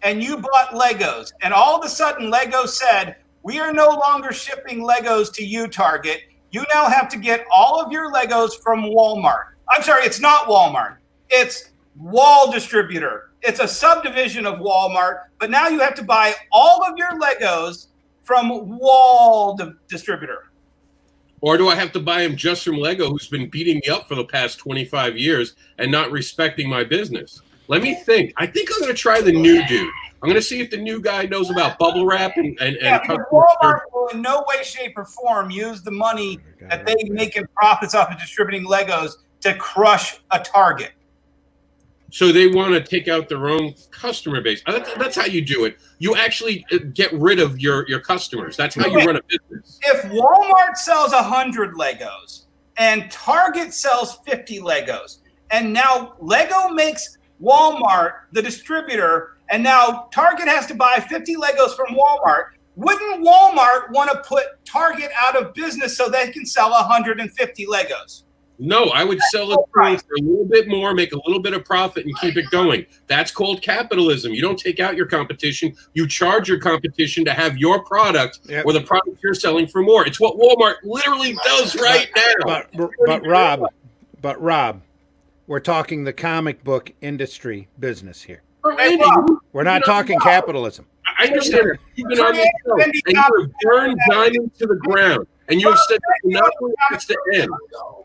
And you bought Legos, and all of a sudden Lego said, "We are no longer shipping Legos to you, Target. You now have to get all of your Legos from Walmart." I'm sorry, it's not Walmart. It's Wall Distributor. It's a subdivision of Walmart, but now you have to buy all of your Legos from Wall Distributor. Or do I have to buy him just from Lego, who's been beating me up for the past 25 years and not respecting my business? Let me think. I think I'm going to try the new dude. I'm going to see if the new guy knows about bubble wrap and Walmart will in no way, shape, or form use the money that they make in profits off of distributing Legos to crush a Target. So they want to take out their own customer base. That's how you do it. You actually get rid of your customers. That's how you run a business. If Walmart sells 100 Legos and Target sells 50 Legos, and now Lego makes Walmart the distributor, and now Target has to buy 50 Legos from Walmart, wouldn't Walmart want to put Target out of business so they can sell 150 Legos? No, I would sell it for a little bit more, make a little bit of profit, and keep it going. That's called capitalism. You don't take out your competition. You charge your competition to have your product or the product you're selling for more. It's what Walmart literally does right now. But Rob, we're talking the comic book industry business here. Randy, we're not talking capitalism. I understand that. You've been on the show, and you have burned diamonds to the ground. And you have said that monopoly has to end.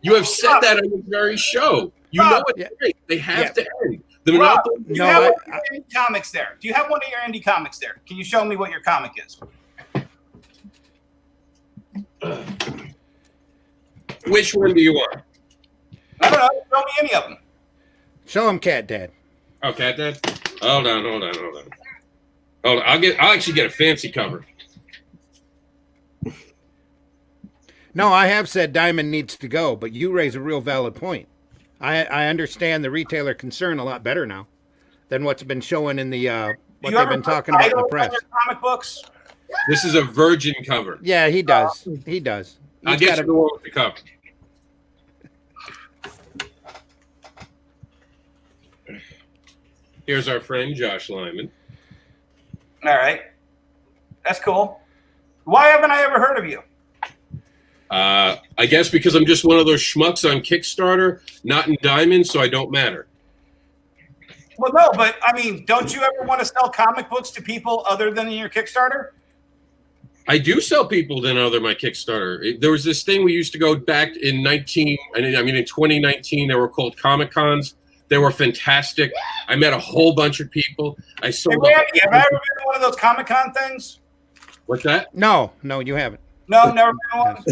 You have said that on this very show. You know what they have to end. The monopoly. Do you have one of your indie comics there? Do you have one of your indie comics there? Can you show me what your comic is? Which one do you want? I don't know. Show me any of them. Show him Cat Dad. Oh, Cat Dad. Hold on. I'll actually get a fancy cover. No, I have said Diamond needs to go, but you raise a real valid point. I understand the retailer concern a lot better now than what's been showing in the what they've been talking about in the press. Comic books. This is a virgin cover. Yeah, he does. He does. I'll get you the one with the cover. Here's our friend Josh Lyman. All right, that's cool. Why haven't I ever heard of you? I guess because I'm just one of those schmucks on Kickstarter, not in Diamond, so I don't matter. Well, no, but I mean, don't you ever want to sell comic books to people other than in your Kickstarter? I do sell people than other my Kickstarter. There was this thing we used to go back in 2019. They were called Comic Cons. They were fantastic. I met a whole bunch of people. I sold. Have I ever been to one of those Comic Con things? What's that? No, you haven't. No, never been one.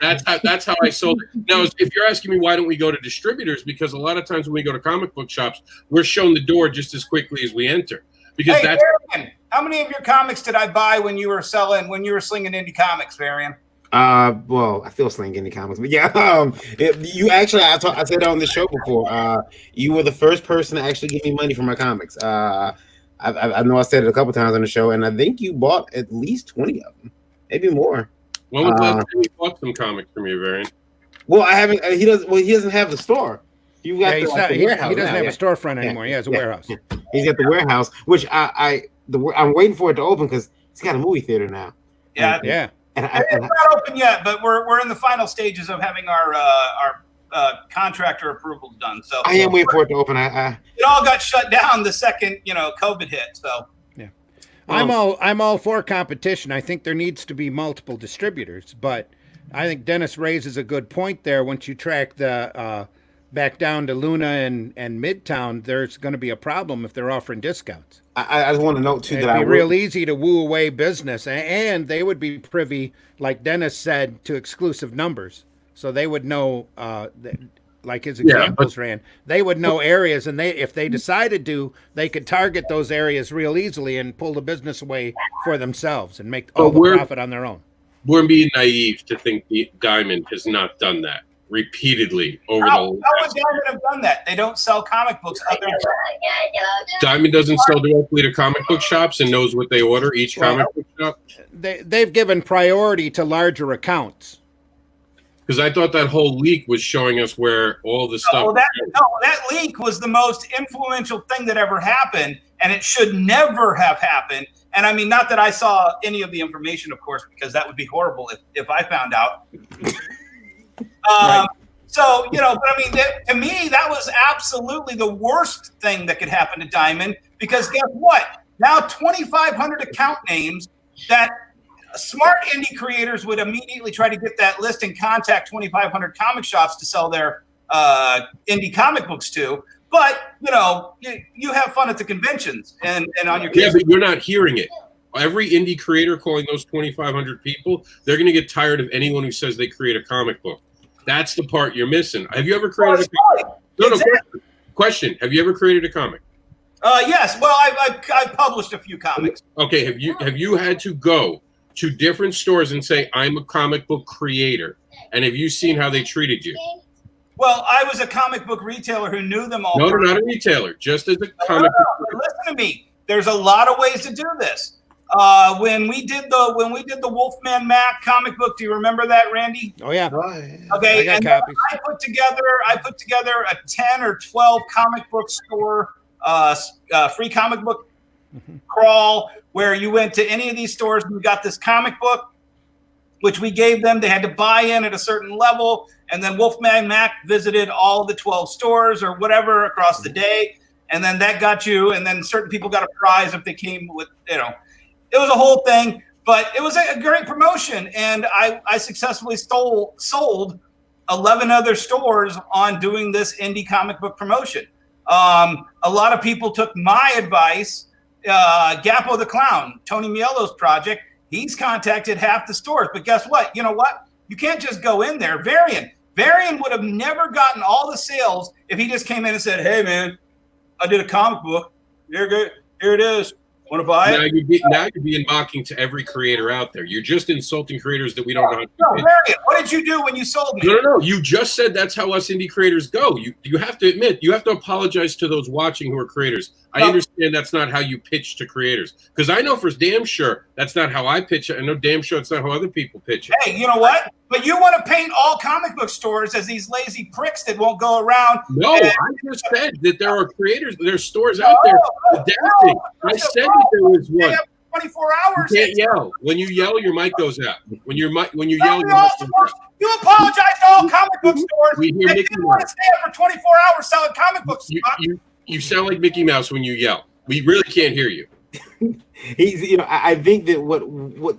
That's how I sold it. Now, if you're asking me why don't we go to distributors, because a lot of times when we go to comic book shops, we're shown the door just as quickly as we enter. Because Varian, how many of your comics did I buy when you were slinging indie comics, Varian? Well, I feel sling indie comics, but yeah, you actually, I said it on the show before. You were the first person to actually give me money for my comics. I know I said it a couple times on the show, and I think you bought at least 20 of them. Maybe more. When was the last time you bought some comics from you, Varian? Well, I haven't. He doesn't have the store. You got the warehouse. He doesn't have a storefront anymore. He has a warehouse. Yeah. He's got the warehouse, which I'm waiting for it to open because he's got a movie theater now. Yeah. And it's not open yet, but we're in the final stages of having our contractor approvals done. So I am waiting for it to open. It all got shut down the second COVID hit. So. I'm all for competition. I think there needs to be multiple distributors, but I think Dennis raises a good point there. Once you track the back down to Luna and Midtown, there's going to be a problem if they're offering discounts. I just want to note too It'd be real easy to woo away business, and they would be privy, like Dennis said, to exclusive numbers, so they would know like his Yeah, examples ran, they would know areas, and if they decided to, they could target those areas real easily and pull the business away for themselves and make all the profit on their own. We're being naive to think Diamond has not done that repeatedly over How would Diamond have done that? They don't sell comic books. Diamond doesn't sell directly to comic book shops and knows what they order each comic book shop. They've given priority to larger accounts. Because I thought that whole leak was showing us where all the stuff. That leak was the most influential thing that ever happened, and it should never have happened. And I mean, not that I saw any of the information, of course, because that would be horrible if I found out. Right. So, but I mean, to me, that was absolutely the worst thing that could happen to Diamond, because guess what? Now 2,500 account names that smart indie creators would immediately try to get that list and contact 2,500 comic shops to sell their indie comic books to. But, you have fun at the conventions and on your Yeah, but you're not hearing it. Every indie creator calling those 2,500 people, they're going to get tired of anyone who says they create a comic book. That's the part you're missing. Have you ever created a comic? No, question. Have you ever created a comic? Yes. Well, I've published a few comics. Okay. Have you had to go to different stores and say, I'm a comic book creator? And have you seen how they treated you? Well, I was a comic book retailer who knew them all. No, not a retailer. Just as a comic book. Listen to me. There's a lot of ways to do this. When we did the Wolfman Mac comic book, do you remember that, Randy? Oh yeah. Okay, I got copies. I put together a 10 or 12 comic book store free comic book crawl where you went to any of these stores and you got this comic book, which we gave them. They had to buy in at a certain level, and then Wolfman Mac visited all the 12 stores or whatever across the day, and then that got you. And then certain people got a prize if they came with, It was a whole thing, but it was a great promotion, and I successfully sold 11 other stores on doing this indie comic book promotion. A lot of people took my advice. Gappo the Clown, Tony Mielo's project, he's contacted half the stores, but guess what? You know what? You can't just go in there. Varian would have never gotten all the sales if he just came in and said, hey, man, I did a comic book. Here it is. Want to buy it? Now you're being mocking to every creator out there. You're just insulting creators that we don't know how to do. Varian, what did you do when you sold me? No. You just said that's how us indie creators go. You have to admit, you have to apologize to those watching who are creators. I understand that's not how you pitch to creators. Because I know for damn sure that's not how I pitch it. I know damn sure it's not how other people pitch it. Hey, you know what? But you want to paint all comic book stores as these lazy pricks that won't go around. No, I just said that there are creators, there's stores out there adapting. I said that there was one. 24 hours. You can't yell. When you yell, your mic goes out. When you yell, your mic goes out. You apologize to all comic book stores. We hear They Mickey didn't want to stay up for 24 hours selling comic books. You sound like Mickey Mouse when you yell. We really can't hear you. I think that what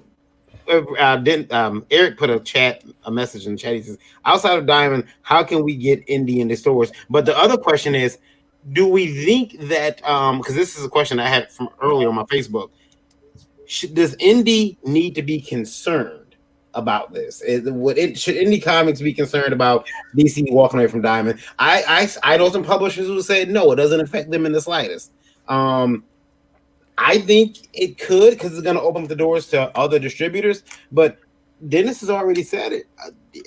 Eric put a message in the chat. He says, outside of Diamond, how can we get indie in the stores? But the other question is, do we think that because this is a question I had from earlier on my Facebook, does indie need to be concerned about this? Should indie comics be concerned about DC walking away from Diamond? I know some publishers who say no, it doesn't affect them in the slightest. I think it could, because it's going to open up the doors to other distributors. But Dennis has already said it,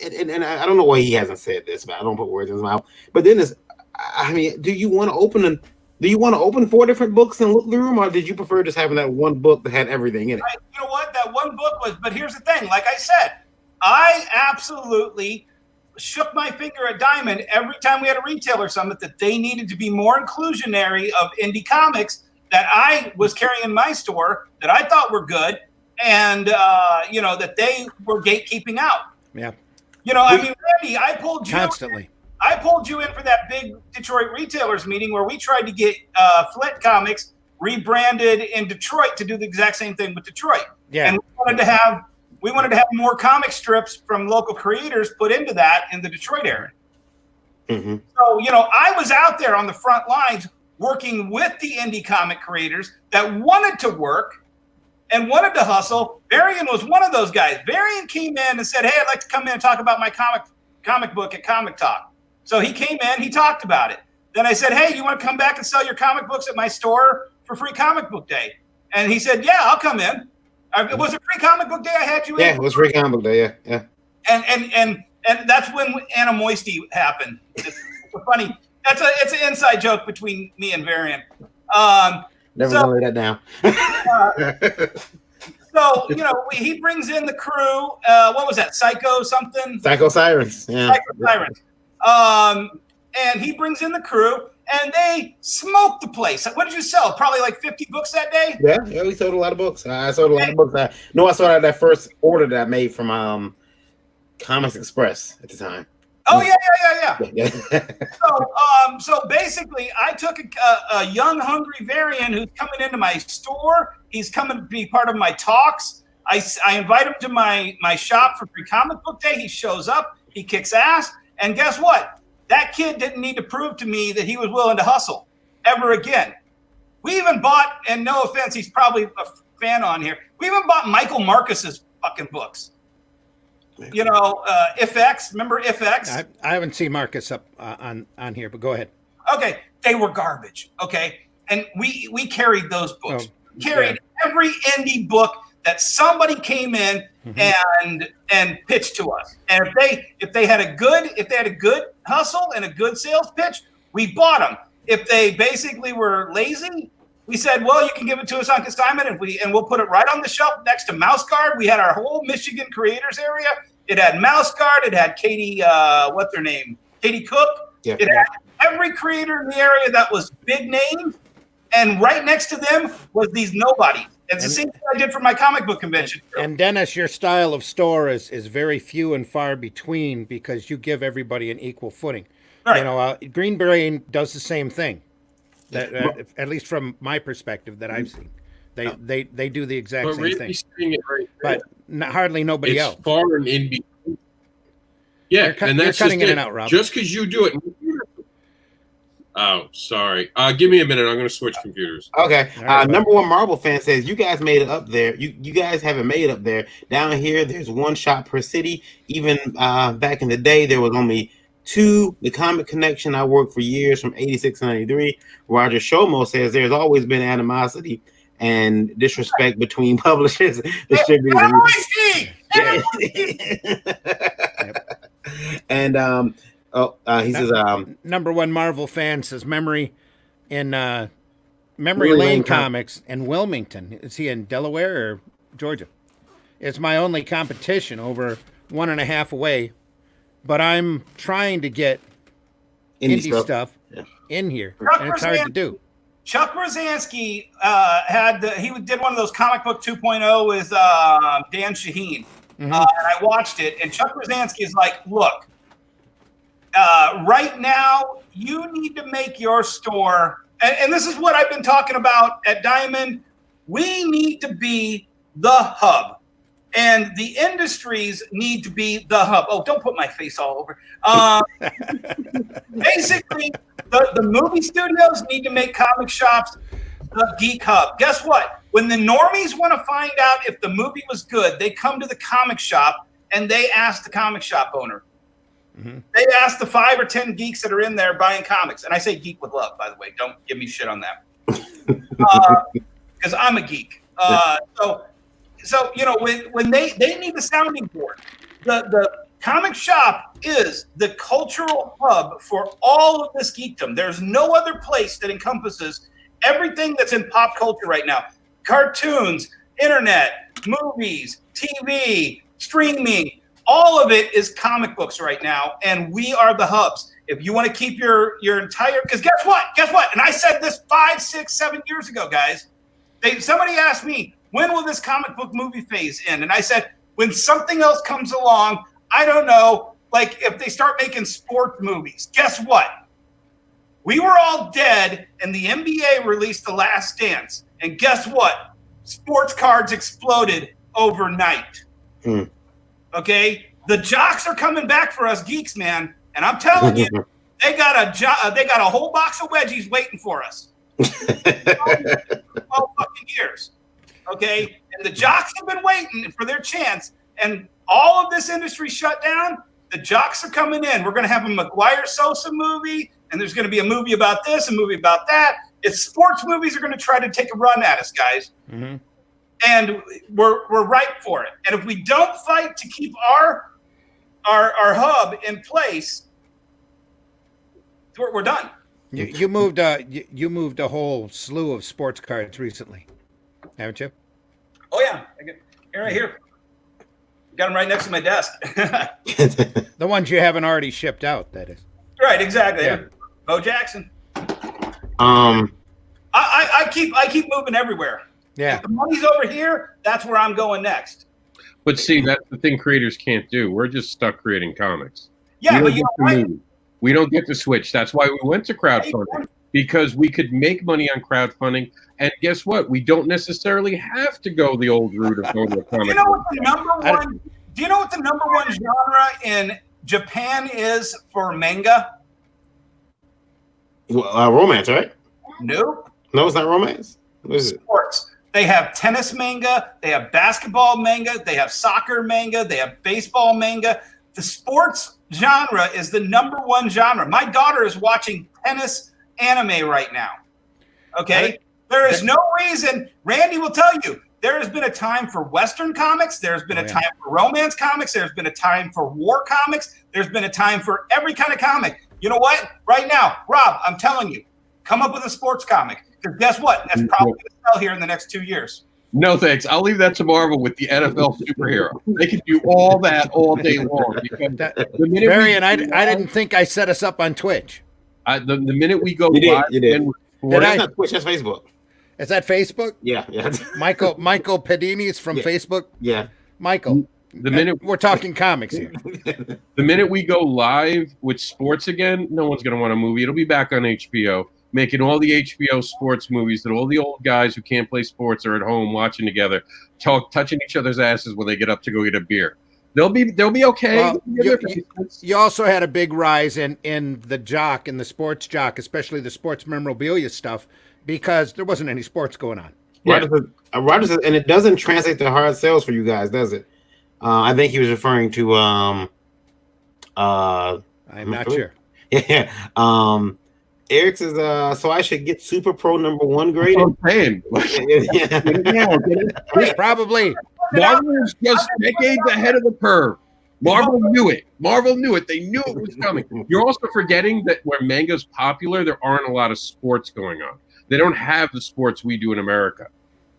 and I don't know why he hasn't said this, but I don't put words in his mouth. But Dennis, I mean, do you want to open 4 different books and look through them, or did you prefer just having that one book that had everything in it? You know what? That one book was. But here's the thing. Like I said, I absolutely shook my finger at Diamond every time we had a retailer summit that they needed to be more inclusionary of indie comics that I was carrying in my store that I thought were good, and that they were gatekeeping out. Yeah. I mean, Randy, I pulled you constantly. I pulled you in for that big Detroit retailers meeting where we tried to get Flint Comics rebranded in Detroit to do the exact same thing with Detroit. Yeah. And we wanted to have more comic strips from local creators put into that in the Detroit area. Mm-hmm. So, I was out there on the front lines working with the indie comic creators that wanted to work and wanted to hustle. Varian was one of those guys. Varian came in and said, hey, I'd like to come in and talk about my comic book at Comic Talk. So he came in, he talked about it. Then I said, hey, you want to come back and sell your comic books at my store for free comic book day? And he said, yeah, I'll come in. It was a free comic book day I had you in. Yeah, it was free comic book day. Yeah. And that's when Anna Moisty happened. It's funny. It's an inside joke between me and Varian. Never gonna lay that down. So, he brings in the crew. What was that? Psycho something? Psycho Sirens. Yeah. Psycho Sirens. And he brings in the crew, and they smoked the place. What did you sell? Probably like 50 books that day? Yeah, we sold a lot of books. I sold a lot of books. I sold that first order that I made from Comics Express at the time. Oh, yeah. So basically, I took a young, hungry Varian who's coming into my store. He's coming to be part of my talks. I invite him to my shop for free comic book day. He shows up. He kicks ass. And guess what? That kid didn't need to prove to me that he was willing to hustle ever again. We even bought, and no offense, he's probably a fan on here. We even bought Michael Marcus's fucking books. IFX. Remember IFX? I haven't seen Marcus up on here, but go ahead. Okay, they were garbage. Okay, and we carried those books. Carried every indie book that somebody came in and pitched to us. And if they had a good hustle and a good sales pitch, we bought them. If they basically were lazy, we said, well, you can give it to us on consignment, and we'll put it right on the shelf next to Mouse Guard. We had our whole Michigan creators area. It had Mouse Guard. It had Katie, what's her name? Katie Cook. Yeah. It had every creator in the area that was big name, and right next to them was these nobodies. It's the same thing I did for my comic book convention. And Dennis, your style of store is very few and far between because you give everybody an equal footing. Right. Green Brain does the same thing. At least from my perspective that I've seen, they do the exact same thing. It right there. But hardly nobody else. It's far and in between. Yeah, and that's cutting just in and out, Rob. Just because you do it. Oh, sorry. Give me a minute. I'm going to switch computers. Okay. Right, number one Marvel fan says, you guys made it up there. You guys haven't made it up there. Down here, there's one shop per city. Even back in the day, there was only two. The Comic Connection, I worked for years from 86 to 93. Roger Shomo says there's always been animosity and disrespect between publishers, distributors. And he says number one Marvel fan says Memory Lane Comics in Wilmington. Is he in Delaware or Georgia? It's my only competition, over 1.5 away, but I'm trying to get indie stuff in here, and it's hard to do. Chuck Rosansky did one of those comic book 2.0 with Dan Shaheen, and I watched it. And Chuck Rosansky is like, "Look, right now you need to make your store." And this is what I've been talking about at Diamond. We need to be the hub, and the industries need to be the hub. Oh, don't put my face all over. Basically, the movie studios need to make comic shops the Geek Hub. Guess what? When the normies want to find out if the movie was good, they come to the comic shop and they ask the comic shop owner. They ask the 5 or 10 geeks that are in there buying comics. And I say geek with love, by the way. Don't give me shit on that. Because I'm a geek. So when they need the sounding board, the comic shop is the cultural hub for all of this geekdom. There's no other place that encompasses everything that's in pop culture right now. Cartoons, internet, movies, TV, streaming, all of it is comic books right now, and we are the hubs. If you want to keep your entire, because guess what? And I said this 5, 6, 7 years ago, guys. Somebody asked me, when will this comic book movie phase end? And I said, when something else comes along, I don't know, like if they start making sports movies. Guess what? We were all dead, and the NBA released The Last Dance. And guess what? Sports cards exploded overnight. Okay? The jocks are coming back for us geeks, man. And I'm telling you, they got a whole box of wedgies waiting for us. 12 fucking years. Okay? And the jocks have been waiting for their chance. And all of this industry shut down. The jocks are coming in. We're going to have a McGuire Sosa movie, and there's going to be a movie about this, a movie about that. It's sports movies are going to try to take a run at us, guys. Mm-hmm. And we're ripe for it. And if we don't fight to keep our hub in place, we're done. You moved a whole slew of sports cards recently, haven't you? Oh yeah, here, right here. Got them right next to my desk. The ones you haven't already shipped out, that is. Right, exactly. Yeah. Bo Jackson. Um, I keep moving everywhere. Yeah. If the money's over here, that's where I'm going next. But see, that's the thing creators can't do. We're just stuck creating comics. Yeah, but we you don't know get to what? move. We don't get to switch. That's why we went to crowdfunding, because we could make money on crowdfunding. And guess what? We don't necessarily have to go the old route of going to a Do comic. you know what the number one? Do you know what the number one genre in Japan is for manga? romance, right? Nope. No, it's not romance. What is it? Sports. They have tennis manga. They have basketball manga. They have soccer manga. They have baseball manga. The sports genre is the number one genre. My daughter is watching tennis anime right now. Okay? There is no reason, Randy will tell you, there has been a time for Western comics. There's been a time for romance comics. There's been a time for war comics. There's been a time for every kind of comic. You know what? Right now, Rob, I'm telling you, come up with a sports comic. Because guess what? That's probably going to sell here in the next 2 years. No, thanks. I'll leave that to Marvel with the NFL superhero. They can do all that all day long. Varian, I didn't think I set us up on Twitch. The minute we go You live, did. then That's not Twitch. That's Facebook. Is that Facebook? Yeah. Michael Pedini is from Facebook. Yeah. Michael, the minute we're talking comics here. the minute we go live with sports again, no one's going to want a movie. It'll be back on HBO, making all the HBO sports movies that all the old guys who can't play sports are at home watching together, touching each other's asses when they get up to go get a beer. They'll be okay. Well, you also had a big rise in the sports jock, especially the sports memorabilia stuff, because there wasn't any sports going on. Roger says, and it doesn't translate to hard sales for you guys, does it? I think he was referring to I'm not sure. Yeah. Eric says, so I should get Super Pro #1 graded. I'm saying. Probably. Marvel is just decades ahead of the curve. Marvel knew it. They knew it was coming. You're also forgetting that where manga's popular, there aren't a lot of sports going on. They don't have the sports we do in America.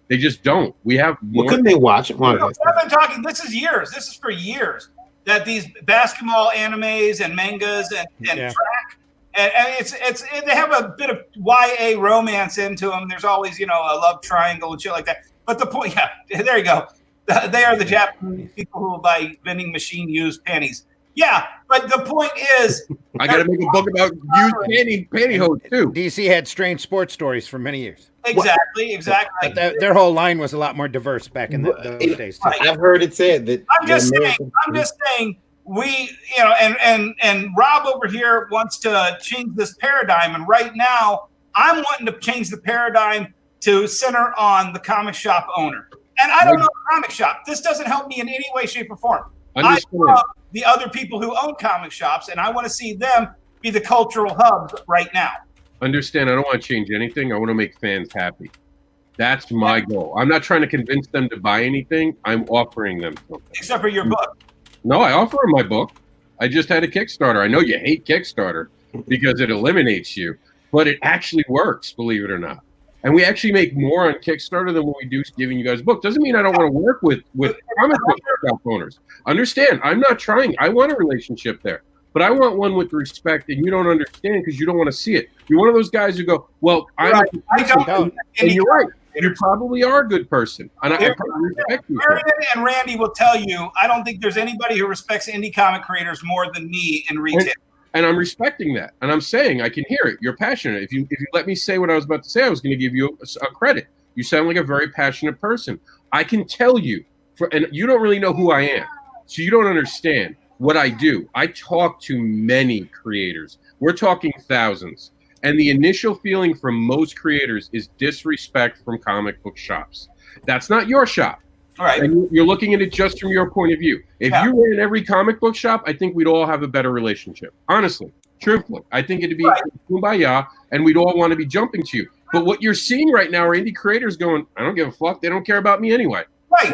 They just don't. We have more. Well, couldn't they watch it? I've been talking. This is years. This is for years that these basketball animes and mangas and track, and it's they have a bit of YA romance into them. There's always a love triangle and shit like that. But the point, there you go. They are the Japanese people who will buy vending machine used panties. Yeah, but the point is, I got to make a book about used pantyhose too. DC had strange sports stories for many years. Exactly. But their whole line was a lot more diverse back in those days. Too. I've heard it said that. I'm just saying. We, and Rob over here wants to change this paradigm, and right now I'm wanting to change the paradigm to center on the comic shop owner. And I don't know a comic shop. This doesn't help me in any way, shape, or form. I love the other people who own comic shops, and I want to see them be the cultural hubs right now. Understand, I don't want to change anything. I want to make fans happy. That's my goal. I'm not trying to convince them to buy anything. I'm offering them something. Except for your book. No, I offer them my book. I just had a Kickstarter. I know you hate Kickstarter because it eliminates you, but it actually works, believe it or not. And we actually make more on Kickstarter than what we do giving you guys a book. Doesn't mean I don't want to work with comic book shop owners. Understand, I'm not trying. I want a relationship there. But I want one with respect, and you don't understand because you don't want to see it. You're one of those guys who go, well, I don't. And you're right. You probably are a good person. And I probably respect you. Aaron and Randy will tell you, I don't think there's anybody who respects indie comic creators more than me in retail. And I'm respecting that. And I'm saying, I can hear it. You're passionate. If you let me say what I was about to say, I was going to give you a credit. You sound like a very passionate person. I can tell you, and you don't really know who I am, so you don't understand what I do. I talk to many creators. We're talking thousands. And the initial feeling from most creators is disrespect from comic book shops. That's not your shop. All right. And you're looking at it just from your point of view. If you ran every comic book shop, I think we'd all have a better relationship. Honestly, truthfully, I think it'd be kumbaya, and we'd all want to be jumping to you. But what you're seeing right now are indie creators going, I don't give a fuck. They don't care about me anyway. Right.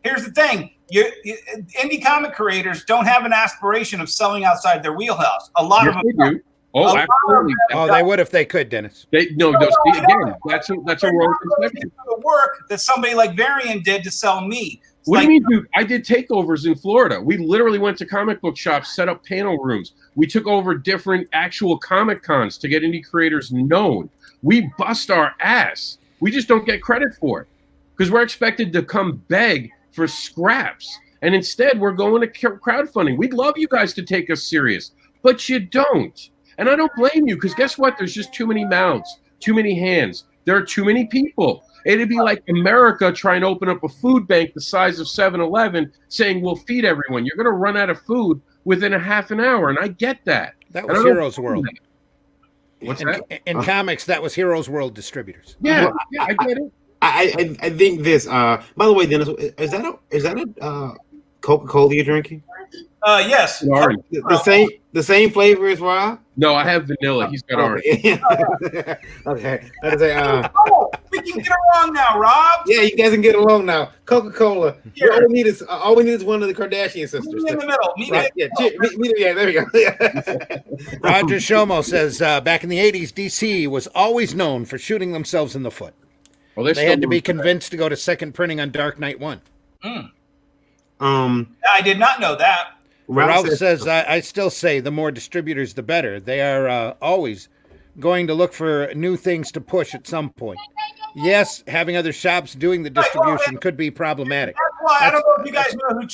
Here's the thing. Indie comic creators don't have an aspiration of selling outside their wheelhouse. A lot of them do. Oh, absolutely. They would if they could, Dennis. Again, that's a wrong perspective. The work that somebody like Varian did to sell me. What do you mean, dude? I did takeovers in Florida. We literally went to comic book shops, set up panel rooms. We took over different actual comic cons to get indie creators known. We bust our ass. We just don't get credit for it because we're expected to come beg for scraps. And instead, we're going to crowdfunding. We'd love you guys to take us serious, but you don't. And I don't blame you because guess what? There's just too many mouths, too many hands. There are too many people. It'd be like America trying to open up a food bank the size of 7-Eleven saying we'll feed everyone. You're going to run out of food within a half an hour, and I get that. That was Heroes World. What's that? In comics, that was Heroes World Distributors. Yeah, I get it. I think this. By the way, Dennis, is that a Coca-Cola you're drinking? Yes. The same flavor as Rob? No, I have vanilla. He's got orange. Okay. We can get along now, Rob. Yeah, you guys can get along now. Coca-Cola. All we need is one of the Kardashian sisters. Meet me in the middle. There we go. Roger Shomo says back in the 80s, DC was always known for shooting themselves in the foot. Well, they had to be convinced to go to second printing on Dark Knight 1. I did not know that. Ralph says, I still say the more distributors, the better. They are always going to look for new things to push at some point. Yes, having other shops doing the distribution could be problematic. That's why I don't know if you guys know who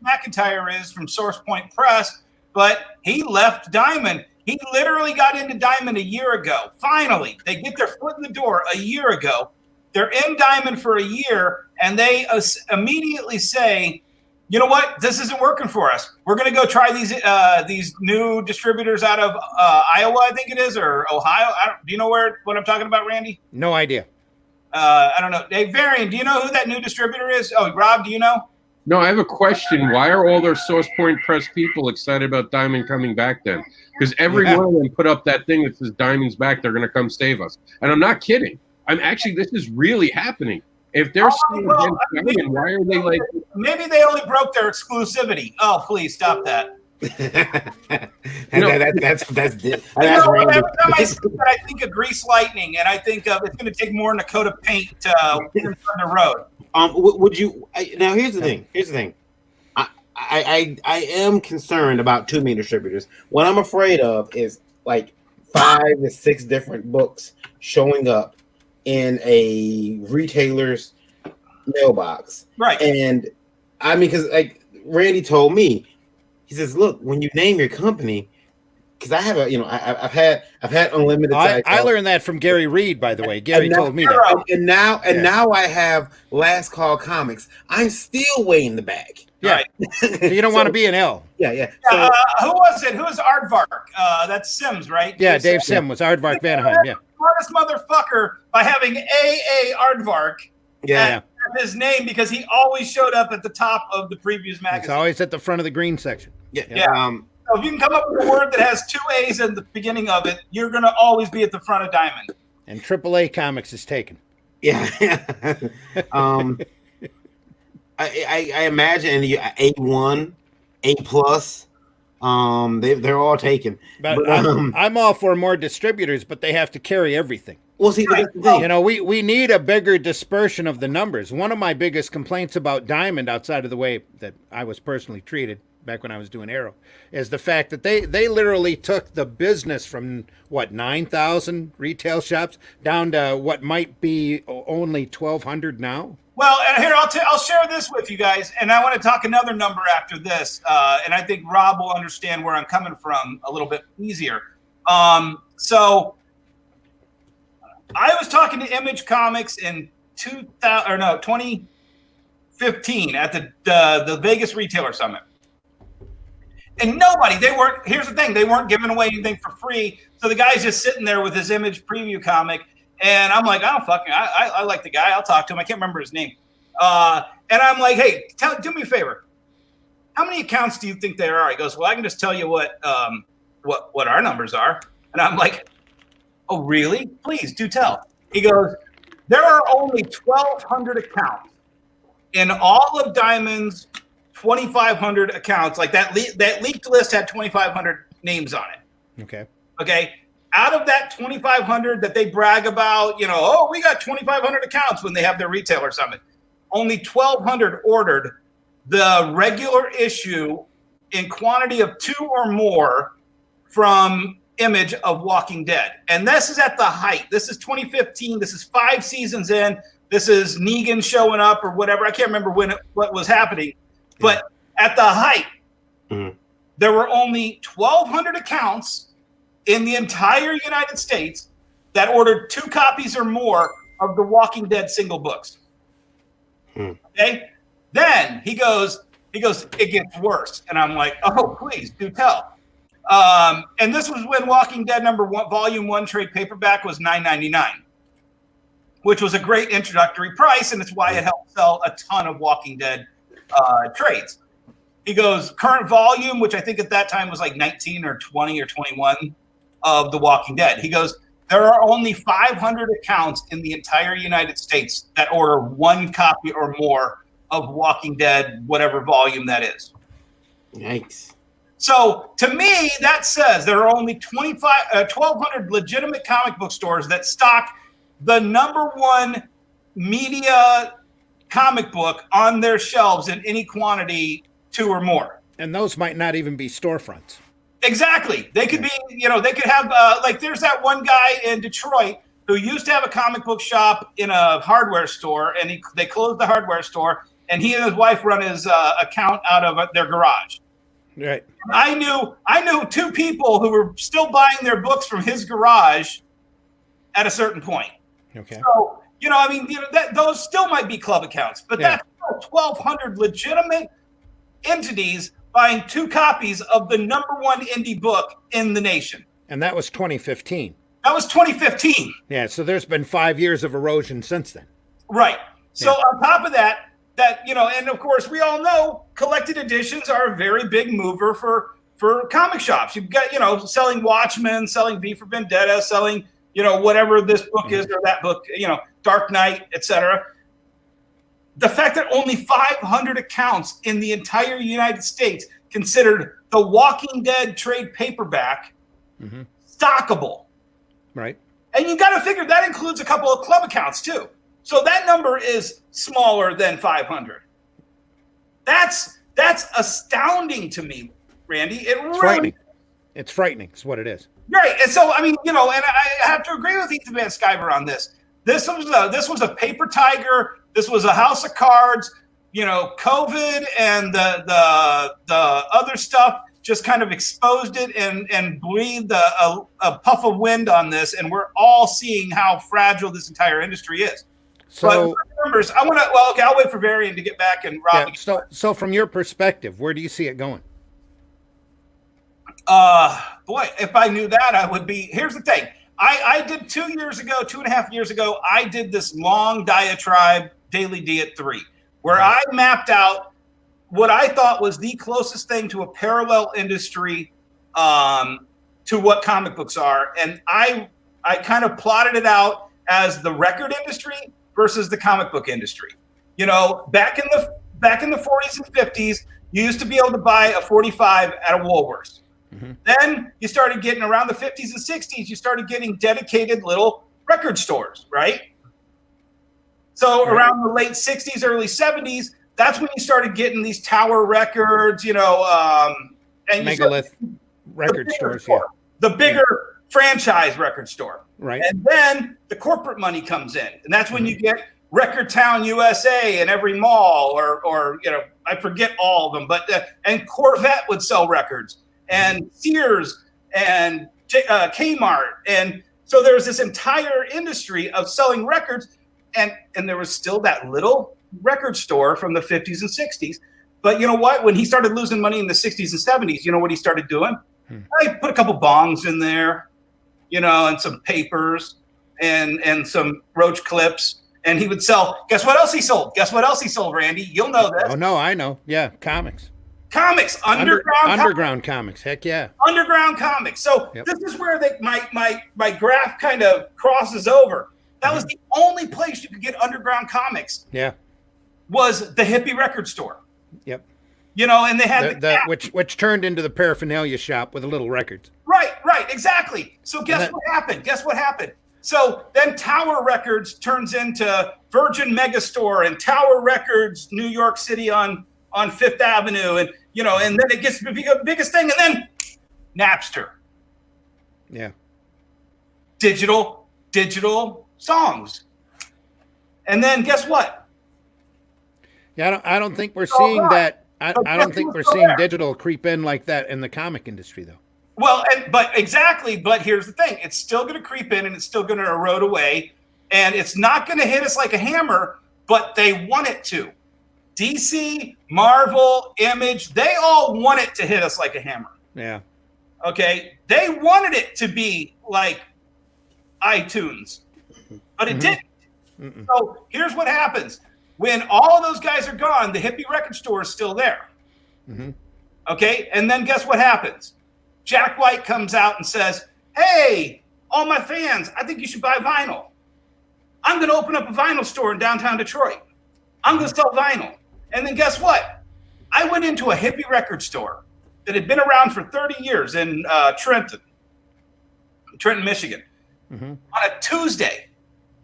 McIntyre is from Source Point Press, but he left Diamond. He literally got into Diamond a year ago. Finally, they get their foot in the door a year ago. They're in Diamond for a year, and they immediately say, you know what? This isn't working for us. We're going to go try these new distributors out of Iowa, I think it is, or Ohio. Do you know what I'm talking about, Randy? No idea. I don't know. Hey, Varian, do you know who that new distributor is? Oh, Rob, do you know? No, I have a question. Why are all their Source Point Press people excited about Diamond coming back then? Because every one of them put up that thing that says Diamond's back. They're going to come save us. And I'm not kidding. This is really happening. If they're Diamond, why are they like? Maybe they only broke their exclusivity. Oh, please stop that. That's Randy. Every time I see that, I think of Grease Lightning, and I think of it's going to take more than a coat of paint to get in front of the road. Would you? Now, here's the thing. I am concerned about too many distributors. What I'm afraid of is like 5 to 6 different books showing up in a retailer's mailbox. Right. And I mean, because like Randy told me, he says, look, when you name your company, because I have I've had unlimited. I learned that from Gary Reed, by the way. Gary told me that. And now I have Last Call Comics. I'm still way in the bag. Yeah. Right. You don't want to be an L. Yeah. So, who was it? Who was Aardvark? That's Sims, right? Yeah, Dave Sim was Aardvark Vanaheim. Yeah. Smartest motherfucker by having A. Aardvark. Yeah. His name because he always showed up at the top of the previews magazine. It's always at the front of the green section. Yeah. So if you can come up with a word that has 2 A's at the beginning of it, you're going to always be at the front of Diamond. And AAA Comics is taken. Yeah. I imagine A1, A+, they're all taken. But I'm all for more distributors, but they have to carry everything. Well, see, that's the thing. We need a bigger dispersion of the numbers. One of my biggest complaints about Diamond, outside of the way that I was personally treated back when I was doing Arrow, is the fact that they literally took the business from 9,000 retail shops down to what might be only 1,200 now. Well, and here I'll share this with you guys, and I want to talk another number after this, and I think Rob will understand where I'm coming from a little bit easier. So I was talking to Image Comics in 2015 at the Vegas Retailer Summit. And here's the thing, they weren't giving away anything for free. So the guy's just sitting there with his Image preview comic. And I'm like, oh, fucking, I like the guy. I'll talk to him. I can't remember his name. And I'm like, hey, do me a favor. How many accounts do you think there are? He goes, well, I can just tell you what our numbers are. And I'm like, oh, really? Please do tell. He goes, there are only 1,200 accounts in all of Diamond's 2,500 accounts. Like that leaked list had 2,500 names on it. Okay. Out of that 2,500 that they brag about, we got 2,500 accounts when they have their retailer summit. Only 1,200 ordered the regular issue in quantity of 2 or more from Image of Walking Dead. And this is at the height. This is 2015. This is 5 seasons in. This is Negan showing up or whatever. I can't remember what was happening. But at the height, there were only 1,200 accounts in the entire United States that ordered 2 copies or more of the Walking Dead single books. Okay. Then he goes, it gets worse. And I'm like, oh, please do tell. And this was when Walking Dead Volume 1 trade paperback was $9.99, which was a great introductory price. And it's why it helped sell a ton of Walking Dead trades. He goes, current volume, which I think at that time was like 19 or 20 or 21 of The Walking Dead. He goes, there are only 500 accounts in the entire United States that order 1 copy or more of Walking Dead, whatever volume that is. Yikes. So to me, that says there are only 1,200 legitimate comic book stores that stock the #1 media comic book on their shelves in any quantity, 2 or more. And those might not even be storefronts. Exactly. They could be, they could have, like there's that one guy in Detroit who used to have a comic book shop in a hardware store, and they closed the hardware store, and he and his wife run his account out of their garage. Right. I knew 2 people who were still buying their books from his garage at a certain point. Okay. So, those still might be club accounts, but that's still 1,200 legitimate entities buying 2 copies of the #1 indie book in the nation. And that was 2015. That was 2015. Yeah, so there's been 5 years of erosion since then. Right. So on top of that, and of course we all know collected editions are a very big mover for comic shops. You've got, selling Watchmen, selling V for Vendetta, selling, whatever this book is or that book, Dark Knight, etc. The fact that only 500 accounts in the entire United States considered the Walking Dead trade paperback stockable. Right. And you got to figure that includes a couple of club accounts too. So that number is smaller than 500. That's astounding to me, Randy. It's frightening. It's frightening. It's what it is. Right. And so, and I have to agree with Ethan Van Sciver on this. This was a paper tiger. This was a house of cards. COVID and the other stuff just kind of exposed it and breathed a puff of wind on this. And we're all seeing how fragile this entire industry is. So but numbers, I'll wait for Varian to get back and Rob. Yeah, so from your perspective, where do you see it going? Boy, if I knew that, I would be. Here's the thing. I did 2.5 years ago, I did this long diatribe, Daily D at 3, where I mapped out what I thought was the closest thing to a parallel industry to what comic books are. And I kind of plotted it out as the record industry versus the comic book industry. Back in the 40s and 50s, you used to be able to buy a 45 at a Woolworths. Then you started getting around the 50s and 60s, you started getting dedicated little record stores, right? So around the late 60s, early 70s, that's when you started getting these Tower Records, and Megalith record stores, the bigger franchise record store. Right. And then the corporate money comes in, and that's when you get Record Town USA in every mall, or I forget all of them, but and Corvette would sell records, and Sears and Kmart, and so there was this entire industry of selling records, and there was still that little record store from the 50s and 60s. But you know what? When he started losing money in the 60s and 70s, you know what he started doing? I put a couple bongs in there, and some papers and some roach clips. And he would sell. Guess what else he sold? Guess what else he sold, Randy? You'll know this. Oh no, I know. Yeah, comics. Comics, underground comics. Heck yeah. Underground comics. So this is where my graph kind of crosses over. That was the only place you could get underground comics. Yeah. Was the hippie record store. Yep. You know, and they had which turned into the paraphernalia shop with the little records. Right, exactly. So guess what happened? So then Tower Records turns into Virgin Megastore and Tower Records, New York City on Fifth Avenue, and and then it gets the biggest thing, and then Napster. Yeah. Digital songs. And then guess what? Yeah, I don't think we're seeing that. I don't think we're seeing digital creep in like that in the comic industry, though. Well, but here's the thing. It's still going to creep in and it's still going to erode away. And it's not going to hit us like a hammer, but they want it to. DC, Marvel, Image, they all want it to hit us like a hammer. Yeah. Okay? They wanted it to be like iTunes, but it didn't. Mm-mm. So here's what happens. When all of those guys are gone, the hippie record store is still there. Mm-hmm. Okay? And then guess what happens? Jack White comes out and says, hey, all my fans, I think you should buy vinyl. I'm going to open up a vinyl store in downtown Detroit. I'm going to sell vinyl. And then guess what? I went into a hippie record store that had been around for 30 years in Trenton, Michigan. Mm-hmm. On a Tuesday,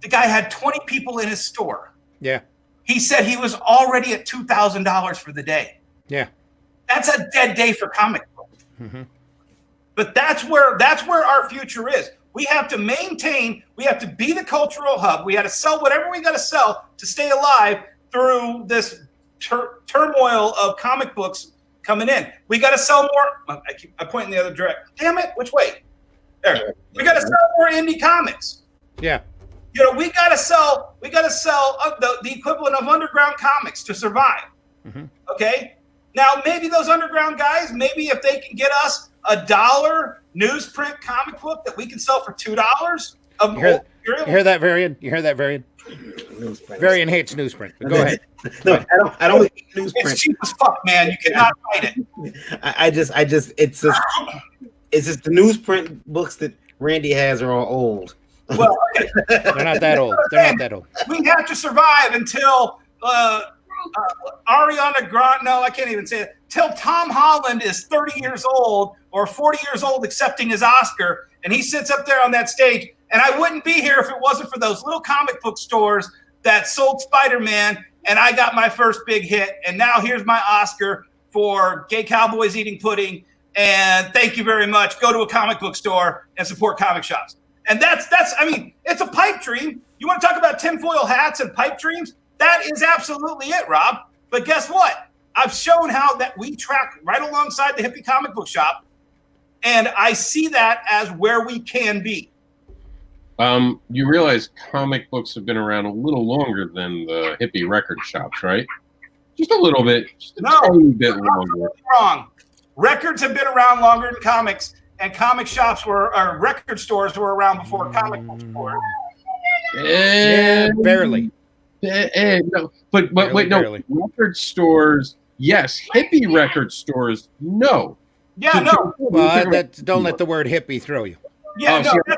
the guy had 20 people in his store. Yeah. He said he was already at $2,000 for the day. Yeah. That's a dead day for comic books. Mm-hmm. But that's where our future is. We have to maintain, we have to be the cultural hub. We have to sell whatever we got to sell to stay alive through this turmoil of comic books coming in. We got to sell more. I point in the other direction. Damn it, which way? There. We got to sell more indie comics. Yeah. We got to sell the equivalent of underground comics to survive. Mm-hmm. Okay? Now, maybe those underground guys, maybe if they can get us $1 newsprint comic book that we can sell for $2 of material. You hear that, Varian? Varian hates newsprint. Go ahead. No, I don't hate newsprint. It's cheap as fuck, man. You cannot fight it. It's just the newsprint books that Randy has are all old. Well, okay. They're not that old. We have to survive until Ariana Grande. No, I can't even say it. Till Tom Holland is 30 years old or 40 years old, accepting his Oscar, and he sits up there on that stage. And I wouldn't be here if it wasn't for those little comic book stores that sold Spider-Man, and I got my first big hit. And now here's my Oscar for Gay Cowboys Eating Pudding. And thank you very much. Go to a comic book store and support comic shops. And that's it's a pipe dream. You want to talk about tinfoil hats and pipe dreams? That is absolutely it, Rob. But guess what? I've shown how that we track right alongside the hippie comic book shop. And I see that as where we can be. You realize comic books have been around a little longer than the hippie record shops, right? Just a little bit. Just a tiny bit longer. Wrong. Records have been around longer than comics, and comic shops or record stores were around before comic books were. Barely. No, but wait, no. Barely. Record stores, yes. Hippie record stores, no. Yeah, no. Well, don't let the word hippie throw you. Yeah, no. It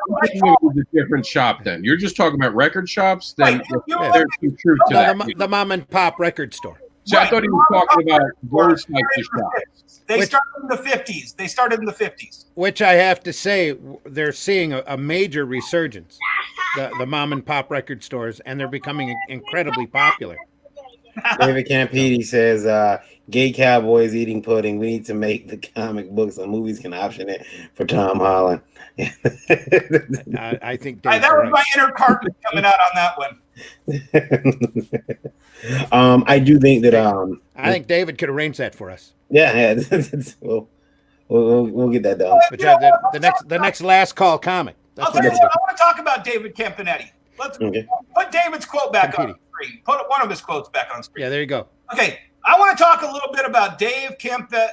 was a different shop then. You're just talking about record shops. Then there's some truth to that. The mom and pop record store. So I thought he was talking about those types of shops. They started in the 50s. Which I have to say, they're seeing a major resurgence. The mom and pop record stores, and they're becoming incredibly popular. David Campidi says, "Gay Cowboys Eating Pudding. We need to make the comic books and movies can option it for Tom Holland." I think that was my inner carton coming out on that one. I do think that I think David could arrange that for us. Yeah. We'll get that done. But the next last call comic. I'll tell you what, I want to talk about David Campinetti. Let's put David's quote back on screen. Put one of his quotes back on screen. Yeah, there you go. Okay, I want to talk a little bit about Dave Campetti.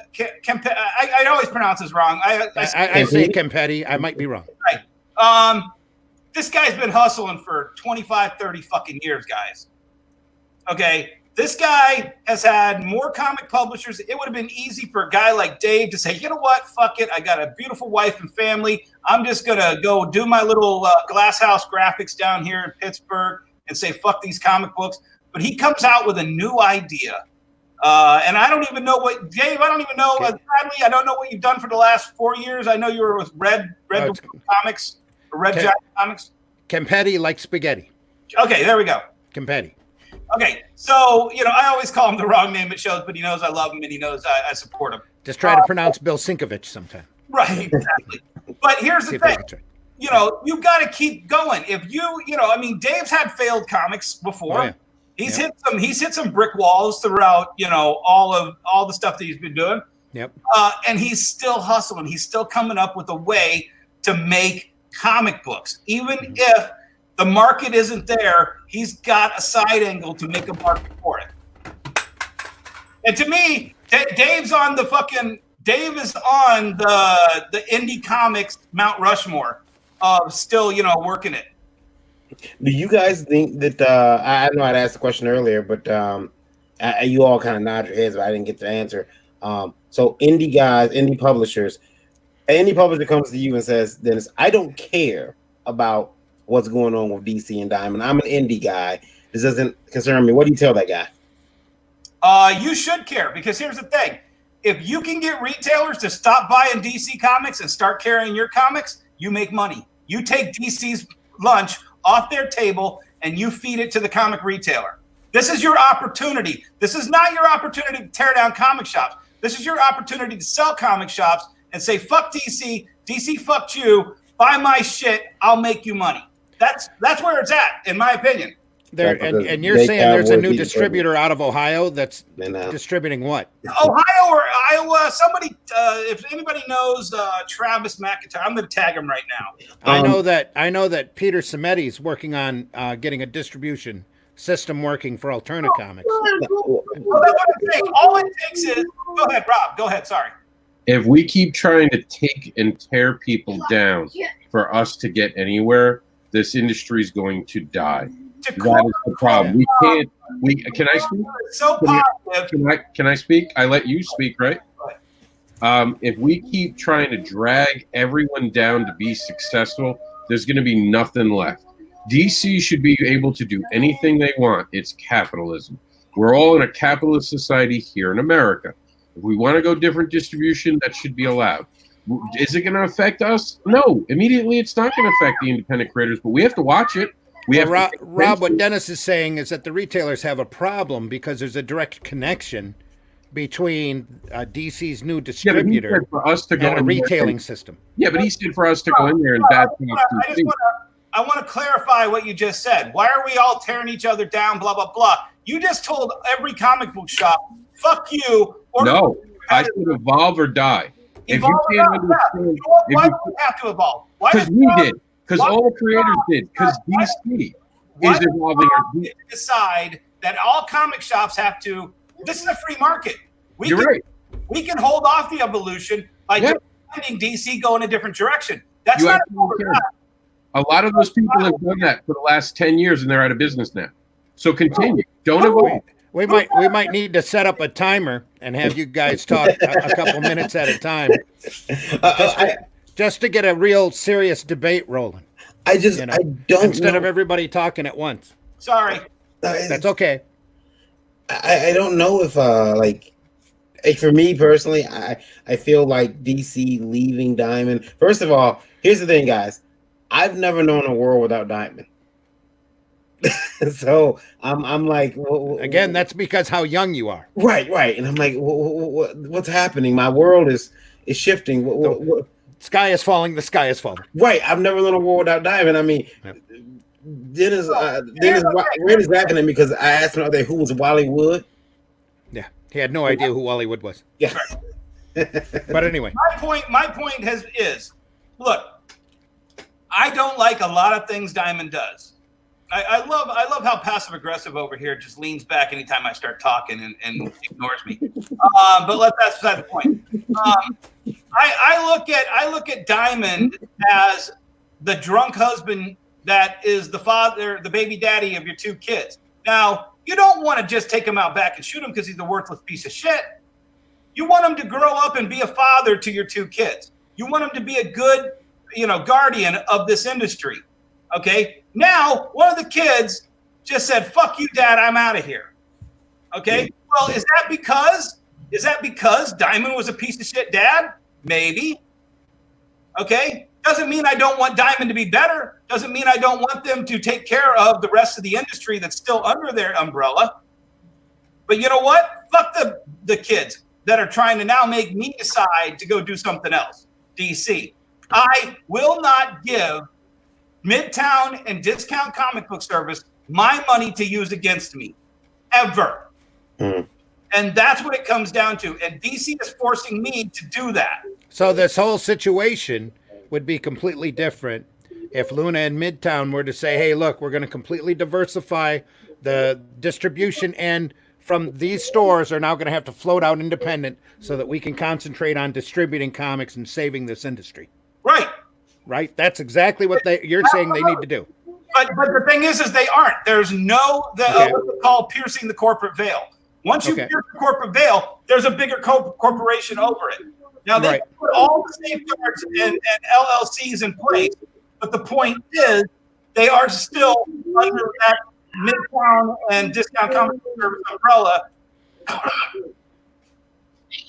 I always pronounce this wrong. I say Campetti. I might be wrong. Right. This guy's been hustling for 25, 30 fucking years, guys. Okay, this guy has had more comic publishers. It would have been easy for a guy like Dave to say, you know what, fuck it. I got a beautiful wife and family. I'm just going to go do my little glass house graphics down here in Pittsburgh and say, fuck these comic books. But he comes out with a new idea. And I don't even know what, Dave, I don't even know, sadly, I don't know what you've done for the last 4 years. I know you were with Red Comics, or Red Jacket Comics. Campetti like spaghetti. Okay, there we go. Campetti. Okay, so, I always call him the wrong name at shows, but he knows I love him and he knows I support him. Just try to pronounce Bill Sinkovich sometime. Right, exactly. But here's the thing. You've got to keep going. If Dave's had failed comics before. Oh, yeah. He's hit some brick walls throughout, all the stuff that he's been doing. Yep. And he's still hustling. He's still coming up with a way to make comic books. Even if the market isn't there, he's got a side angle to make a market for it. And to me, Dave is on the indie comics Mount Rushmore of still, working it. Do you guys think that I know I'd asked the question earlier, but you all kind of nod your heads, but I didn't get the answer. So indie guys, indie publishers, any publisher comes to you and says, Dennis, I don't care about what's going on with DC and Diamond. I'm an indie guy. This doesn't concern me. What do you tell that guy? You should care, because here's the thing. If you can get retailers to stop buying DC comics and start carrying your comics, you make money. You take DC's lunch off their table and you feed it to the comic retailer. This is your opportunity. This is not your opportunity to tear down comic shops. This is your opportunity to sell comic shops and say, fuck DC, DC fucked you, buy my shit, I'll make you money. That's where it's at, in my opinion. And you're saying there's a new distributor out of Ohio that's distributing what? Ohio or Iowa? Somebody, if anybody knows Travis McIntyre, I'm going to tag him right now. I know that Peter Cimetti's working on getting a distribution system working for Alterna Comics. Well, that's what I'm saying. All it takes is, go ahead, Rob. Go ahead. Sorry. If we keep trying to take and tear people down for us to get anywhere, this industry is going to die. That is the problem. We can't. Can I speak? So positive. Can I speak? I let you speak, right? If we keep trying to drag everyone down to be successful, there's going to be nothing left. DC should be able to do anything they want. It's capitalism. We're all in a capitalist society here in America. If we want to go different distribution, that should be allowed. Is it going to affect us? No. Immediately, it's not going to affect the independent creators, but we have to watch it. Rob, what Dennis is saying is that the retailers have a problem because there's a direct connection between DC's new distributor for us to go and a retailing system. Yeah, but he said for us to go in there and I want to clarify what you just said. Why are we all tearing each other down, blah, blah, blah? You just told every comic book shop, fuck you. No, I said evolve or die. Evolve or die. Why do we have to evolve? Because we did. Because all the creators did. Because DC is evolving. We decide that all comic shops have to. This is a free market. You're right. We can hold off the evolution by letting DC go in a different direction. That's not a lot of those people have done that for the last 10 years, and they're out of business now. So continue. Don't evolve. We might need to set up a timer and have you guys talk a couple minutes at a time. Just to get a real serious debate rolling. I don't instead of everybody talking at once. Sorry. That's okay. I don't know if for me personally, I feel like DC leaving Diamond. First of all, here's the thing, guys. I've never known a world without Diamond. So I'm like, again, that's because how young you are. Right. And I'm like, what's happening? My world is shifting. What? Sky is falling. The sky is falling. Right. I've never known a world without Diamond. I mean, Dennis Red is laughing at me because I asked him the other day who was Wally Wood. Yeah, he had no idea who Wally Wood was. Yeah. But anyway, my point is, look, I don't like a lot of things Diamond does. I love how passive aggressive over here just leans back anytime I start talking and ignores me. But that's beside the point. I look at Diamond as the drunk husband that is the father, the baby daddy of your 2 kids. Now, you don't want to just take him out back and shoot him because he's a worthless piece of shit. You want him to grow up and be a father to your 2 kids. You want him to be a good, guardian of this industry. Okay. Now, one of the kids just said, "Fuck you, Dad. I'm out of here." Okay. Well, is that because Diamond was a piece of shit dad? Maybe. Okay. Doesn't mean I don't want Diamond to be better. Doesn't mean I don't want them to take care of the rest of the industry that's still under their umbrella. But you know what? Fuck the kids that are trying to now make me decide to go do something else. DC. I will not give Midtown and Discount Comic Book Service my money to use against me. Ever. Mm. And that's what it comes down to. And DC is forcing me to do that. So this whole situation would be completely different if Luna and Midtown were to say, "Hey, look, we're going to completely diversify the distribution, and from these stores are now going to have to float out independent so that we can concentrate on distributing comics and saving this industry." Right. Right? That's exactly what you're saying they need to do. But the thing is they aren't. There's what they call piercing the corporate veil. Once you pierce the corporate veil, there's a bigger corporation over it. Now, they put all the safeguards and LLCs in place, but the point is they are still under that Midtown and Discount Comic Service umbrella.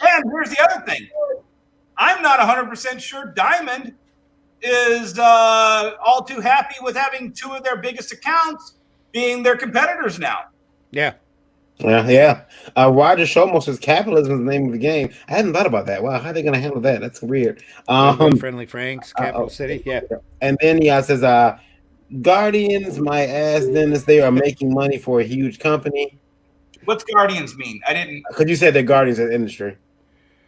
And here's the other thing. I'm not 100% sure Diamond is all too happy with having 2 of their biggest accounts being their competitors now. Yeah. Yeah. Roger Shomo says capitalism is the name of the game. I hadn't thought about that. Wow, how are they going to handle that? That's weird. Friendly Franks, Capital City. Yeah. And then he says, Guardians, my ass, Dennis, they are making money for a huge company. What's Guardians mean? I didn't. Because you said they're Guardians of the industry.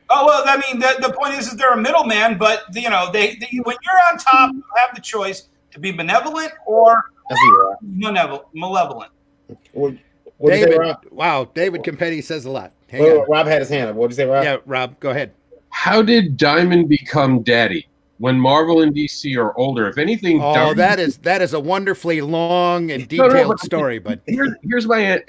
Oh, well, I mean, the point is they're a middleman, but, they when you're on top, you have the choice to be benevolent or malevolent. David Campetti says a lot. Rob had his hand up. What did you say, Rob? Yeah, Rob, go ahead. How did Diamond become daddy when Marvel and DC are older? If anything, that is a wonderfully long and detailed story. But here's my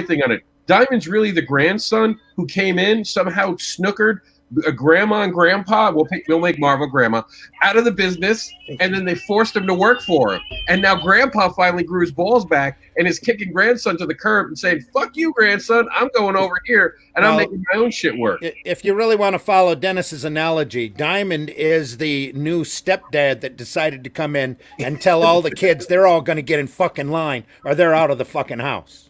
thing on it. Diamond's really the grandson who came in, somehow snookered a grandma and grandpa, we'll make Marvel grandma, out of the business, and then they forced him to work for him. And now grandpa finally grew his balls back and is kicking grandson to the curb and saying, "Fuck you, grandson, I'm going over here and I'm making my own shit work." If you really want to follow Dennis's analogy, Diamond is the new stepdad that decided to come in and tell all the kids they're all going to get in fucking line or they're out of the fucking house.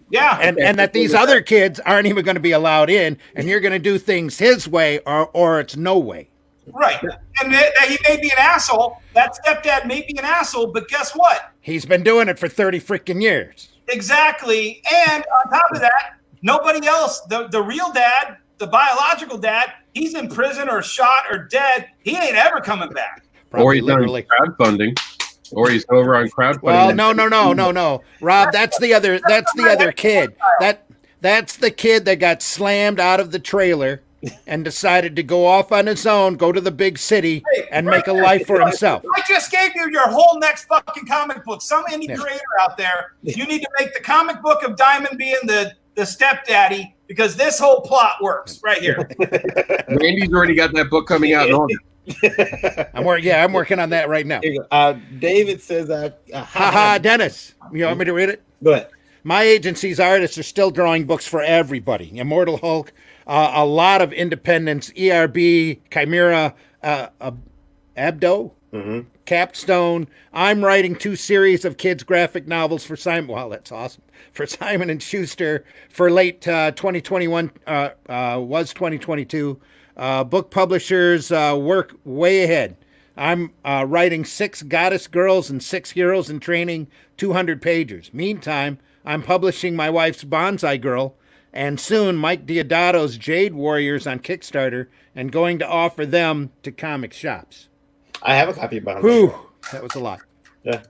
Yeah. And that these other kids aren't even going to be allowed in, and you're going to do things his way or it's no way. Right. And that he may be an asshole. That stepdad may be an asshole, but guess what? He's been doing it for 30 freaking years. Exactly. And on top of that, nobody else, the real dad, the biological dad, he's in prison or shot or dead. He ain't ever coming back. Probably or he's literally crowdfunding. Or he's over on crowdfunding. Well, no. Rob, that's the other kid. That's the kid that got slammed out of the trailer and decided to go off on his own, go to the big city, and make a life for himself. I just gave you your whole next fucking comic book. Some indie creator out there, you need to make the comic book of Diamond being the stepdaddy, because this whole plot works right here. Randy's already got that book coming out in August. I'm working on that right now. David says, Dennis, you want me to read it? Go ahead. My agency's artists are still drawing books for everybody. Immortal Hulk, a lot of independents, ERB, Chimera, Abdo, Capstone. I'm writing 2 series of kids' graphic novels for Simon. Wow, that's awesome. For Simon and Schuster for late 2021, was 2022. Book publishers work way ahead. I'm writing 6 goddess girls and 6 heroes in training, 200 pages. Meantime, I'm publishing my wife's Bonsai Girl, and soon Mike Diodato's Jade Warriors on Kickstarter, and going to offer them to comic shops. I have a copy of Bonsai. Whew, that was a lot. Yeah.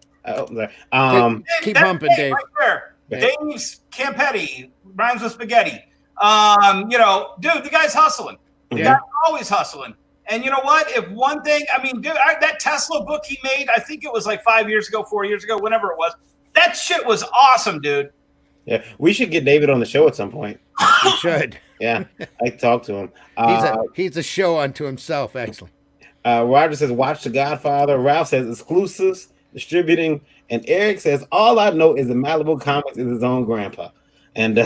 Keep humping, Dave. Right there. Dave's Campetti rhymes with spaghetti. Dude, the guy's hustling. The guy's always hustling. And you know what? If one thing, I mean, dude, that Tesla book he made, I think it was like 5 years ago, 4 years ago, whenever it was. That shit was awesome, dude. Yeah, we should get David on the show at some point. We should. Yeah, I talk to him. He's a show unto himself, actually. Roger says, watch The Godfather. Ralph says, exclusives, distributing. And Eric says, all I know is that Malibu Comics is his own grandpa. And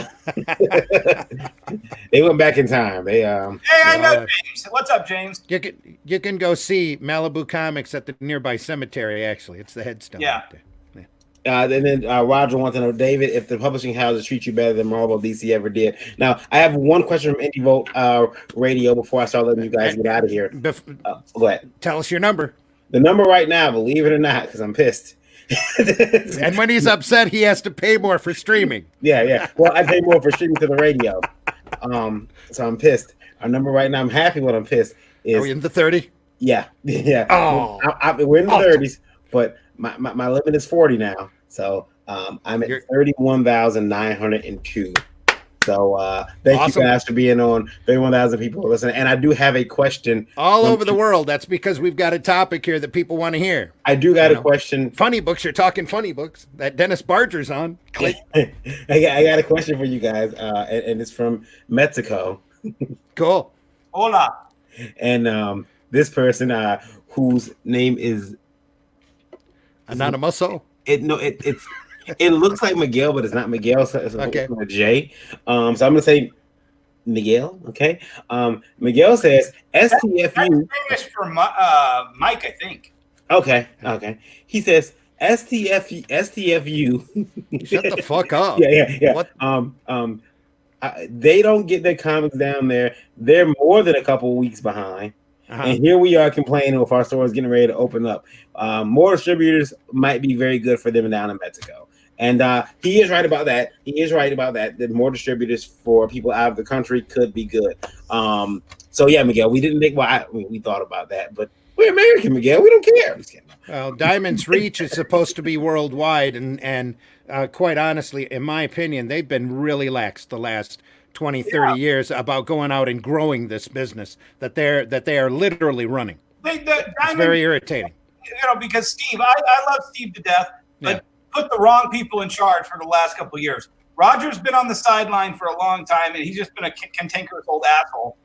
they went back in time. They Hey, I know James. What's up, James? You can go see Malibu Comics at the nearby cemetery, actually. It's the headstone. Yeah. Right there. And then Roger wants to know, David, if the publishing houses treat you better than Marvel DC ever did. Now, I have one question from Indie Vote Radio before I start letting you guys get out of here. Go ahead. Tell us your number. The number right now, believe it or not, because I'm pissed. And when he's upset, he has to pay more for streaming. Yeah. Well, I pay more for streaming to the radio. So I'm pissed. Our number right now, I'm happy when I'm pissed. Are we in the 30? Yeah. Oh. We're in the 30s, but my limit is 40 now. So I'm at 31,902. So thank awesome. you guys for being on. 31,000 people are listening. And I do have a question. All over the world. That's because we've got a topic here that people want to hear. I do got a question. Funny books. You're talking funny books. That Dennis Barger's on. Click. I got a question for you guys. And it's from Mexico. Cool. Hola. And this person whose name is Anonymouso. It looks like Miguel, but it's not Miguel. So it's okay. A J. So I'm gonna say Miguel. Okay. Miguel says STFU. That's for Mike, I think. Okay. He says STFU. Shut the fuck up. Yeah. What? They don't get their comics down there. They're more than a couple weeks behind. Uh-huh. And here we are complaining if our store is getting ready to open up. More distributors might be very good for them down in Mexico. And he is right about that. That more distributors for people out of the country could be good. So yeah, Miguel, we didn't think. We thought about that, but we're American, Miguel. We don't care. I'm just kidding. Well, Diamond's reach is supposed to be worldwide, and quite honestly, in my opinion, they've been really lax the last 20, 30 years about going out and growing this business that they are literally running. It's very irritating. Because Steve, I love Steve to death, but put the wrong people in charge for the last couple of years. Roger's been on the sideline for a long time, and he's just been a cantankerous old asshole.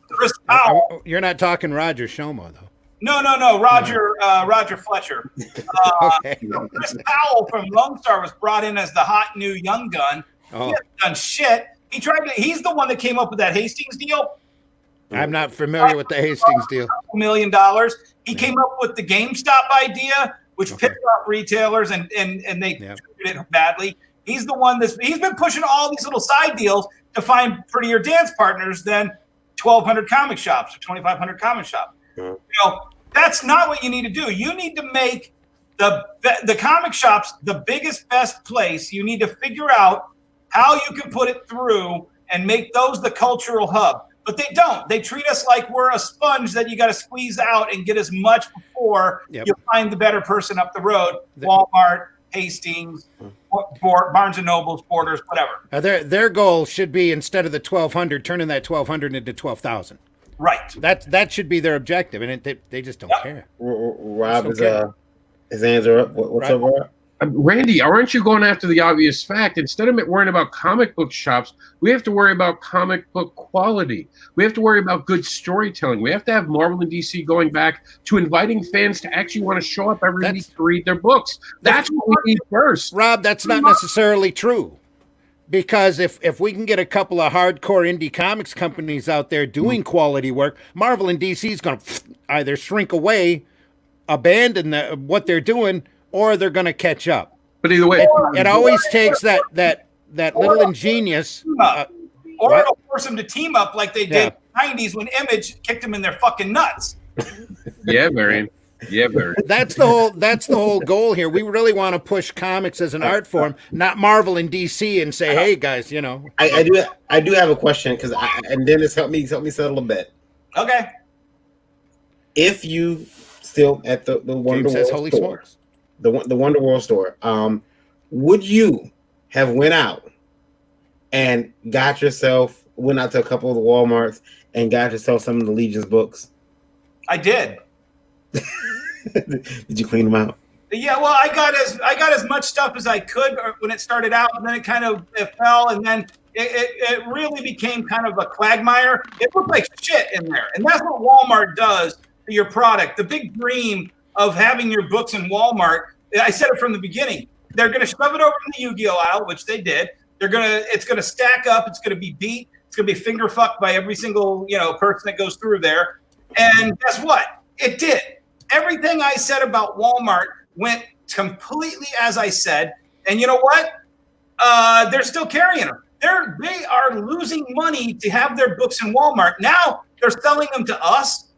Chris Powell. You're not talking Roger Shomo, though. No. Roger Fletcher. Okay. Chris Powell from Lone Star was brought in as the hot new young gun. He hasn't done shit. He's the one that came up with that Hastings deal. I'm not familiar with the Hastings deal. $1 million. He came up with the GameStop idea, which pissed off retailers and they treated it badly. He's the one he's been pushing all these little side deals to find prettier dance partners than 1,200 comic shops or 2,500 comic shops. That's not what you need to do. You need to make the comic shops the biggest, best place. You need to figure out how you can put it through and make those the cultural hub. But they don't. They treat us like we're a sponge that you got to squeeze out and get as much before you find the better person up the road. Walmart, Hastings, Barnes and Nobles, Borders, whatever. Their goal should be, instead of the 1,200, turning that 1,200 into 12,000. Right. That should be their objective, and they just don't care. Rob his hands are up. What's up, Rob? Randy, aren't you going after the obvious fact? Instead of worrying about comic book shops, we have to worry about comic book quality. We have to worry about good storytelling. We have to have Marvel and DC going back to inviting fans to actually want to show up every week to read their books. That's what we need first. Rob, that's not necessarily true. Because if we can get a couple of hardcore indie comics companies out there doing quality work, Marvel and DC is going to either shrink away, abandon what they're doing, or they're going to catch up. But either way, it always takes that little ingenious. Or it'll force them to team up like they did in the 90s when Image kicked them in their fucking nuts. Yeah, Marion. Yeah, Barry. That's the whole goal here. We really want to push comics as an art form, not Marvel and DC, and say, "Hey, guys, I do have a question and Dennis help me settle a bit. Okay. If you still at the Wonder World Holy store, smokes. the Wonder World store, would you have went out Mm-hmm. and went out to a couple of the Walmarts and got yourself some of the Legion's books? I did. Did you clean them out? Yeah, well, I got as much stuff as I could when it started out, and then it fell, and then it really became kind of a quagmire. It looked like shit in there, and that's what Walmart does to your product. The big dream of having your books in Walmart, I said it from the beginning. They're going to shove it over in the Yu-Gi-Oh aisle, which they did. It's going to stack up. It's going to be beat. It's going to be finger fucked by every single person that goes through there. And guess what? It did. Everything I said about Walmart went completely as I said. And you know what? They're still carrying them. They are losing money to have their books in Walmart. Now they're selling them to us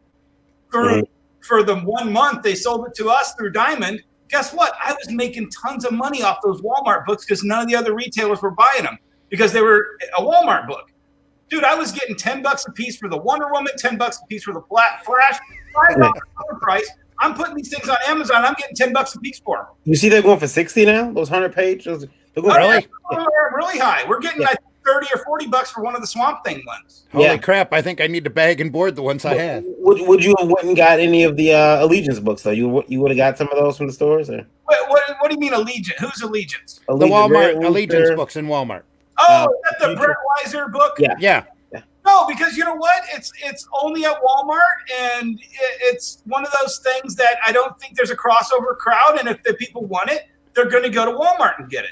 for the 1 month they sold it to us through Diamond. Guess what? I was making tons of money off those Walmart books because none of the other retailers were buying them because they were a Walmart book. Dude, I was getting $10 a piece for the Wonder Woman, $10 a piece for the Flash, $5 price. I'm putting these things on Amazon. I'm getting $10 a piece for them. You see, they're going for 60 now. Those 100 pages. They're going really high. We're getting like 30 or $40 for one of the Swamp Thing ones. Holy crap! I think I need to bag and board the ones I have. Would you have went and got any of the Allegiance books though? You would have got some of those from the stores, or what do you mean Allegiance? Who's Allegiance? The Walmart Allegiance books in Walmart. Oh, is that the Brett Weiser book? Yeah. No, because you know what? It's only at Walmart, and it's one of those things that I don't think there's a crossover crowd, and if the people want it, they're going to go to Walmart and get it.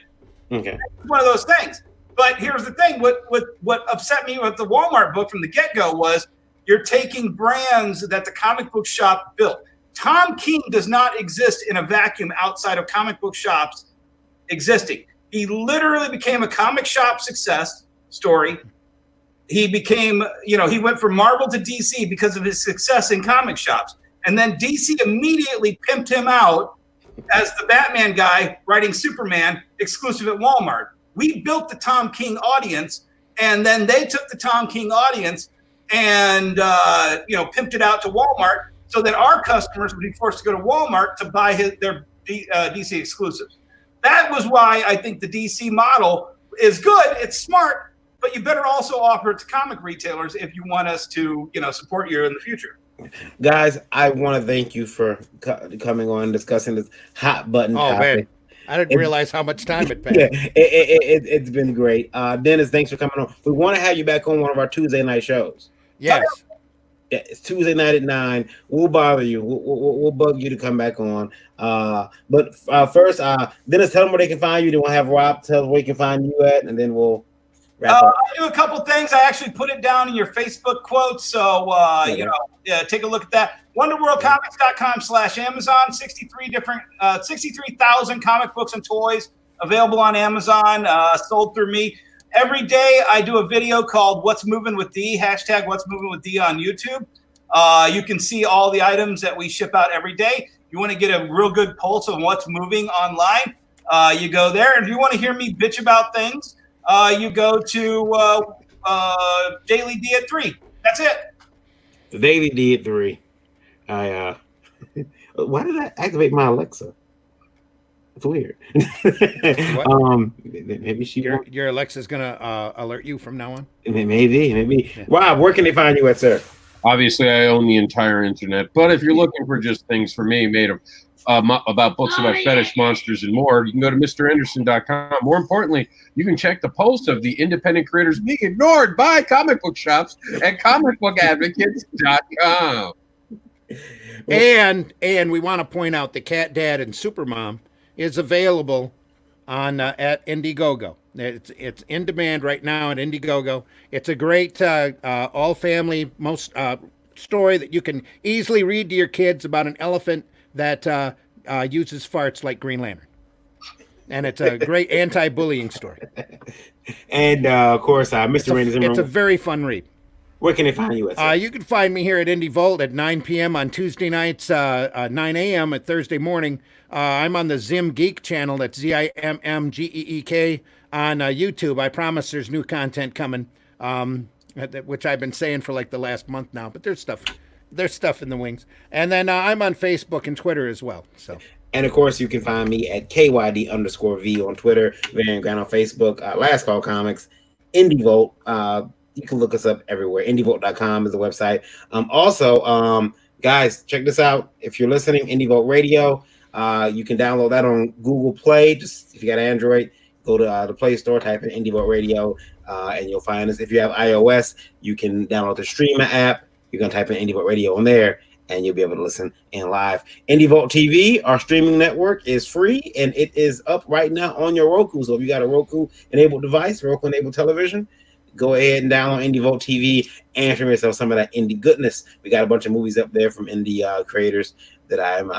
Okay. It's one of those things. But here's the thing: what upset me with the Walmart book from the get-go was you're taking brands that the comic book shop built. Tom King does not exist in a vacuum outside of comic book shops existing. He literally became a comic shop success story. He became, he went from Marvel to DC because of his success in comic shops. And then DC immediately pimped him out as the Batman guy writing Superman exclusive at Walmart. We built the Tom King audience, and then they took the Tom King audience and, pimped it out to Walmart so that our customers would be forced to go to Walmart to buy their DC exclusives. That was why I think the DC model is good. It's smart, but you better also offer it to comic retailers if you want us to, support you in the future. Guys, I want to thank you for coming on and discussing this hot button topic. Man. I didn't realize how much time it passed. Yeah, it's been great. Dennis, thanks for coming on. We want to have you back on one of our Tuesday night shows. Yes. Yeah, it's Tuesday night at 9. We'll bother you. We'll bug you to come back on. But first, Dennis, tell them where they can find you. Then we'll have Rob tell us where you can find you at, and then we'll wrap up. I do a couple things. I actually put it down in your Facebook quotes. So, take a look at that. WonderworldComics.com/Amazon. 63,000 comic books and toys available on Amazon, sold through me. Every day I do a video called What's Moving with D, hashtag What's Moving with D on YouTube. You can see all the items that we ship out every day. You want to get a real good pulse of what's moving online, you go there. And if you want to hear me bitch about things, you go to Daily D at 3. That's it. The Daily D at 3. Why did I activate my Alexa? It's weird. Maybe your Alexa's gonna alert you from now on. Maybe. Yeah. Rob, where can they find you at, sir? Obviously, I own the entire internet, but if you're looking for just things for me made of about books about fetish monsters and more, you can go to MrAnderson.com. More importantly, you can check the pulse of the independent creators being ignored by comic book shops at comicbookadvocates.com. And we want to point out that Cat Dad and Supermom is available on at Indiegogo. It's in demand right now at Indiegogo. It's a great all family story that you can easily read to your kids about an elephant that uses farts like Green Lantern. And it's a great anti-bullying story. And of course, Mr. Randy, it's a very fun read. Where can they find you at? You can find me here at Indie Vault at 9 p.m. on Tuesday nights, 9 a.m. at Thursday morning. I'm on the Zim Geek channel. That's ZIMMGEEK on YouTube. I promise there's new content coming, which I've been saying for like the last month now. But there's stuff in the wings. And then I'm on Facebook and Twitter as well. So. And of course, you can find me at KYD_V on Twitter, Variant Ground on Facebook, Last Call Comics, Indie Vault. You can look us up everywhere. IndieVault.com is the website. Also, guys, check this out. If you're listening, Indie Vote Radio, you can download that on Google Play. Just if you got Android, go to the Play Store, type in Indie Vote Radio, and you'll find us. If you have iOS, you can download the Streamer app. You can type in Indie Vote Radio on there, and you'll be able to listen in live. Indie Vote TV, our streaming network, is free, and it is up right now on your Roku. So if you got a Roku-enabled device, Roku-enabled television, go ahead and download Indie Vote TV and stream yourself some of that indie goodness. We got a bunch of movies up there from indie creators that I'm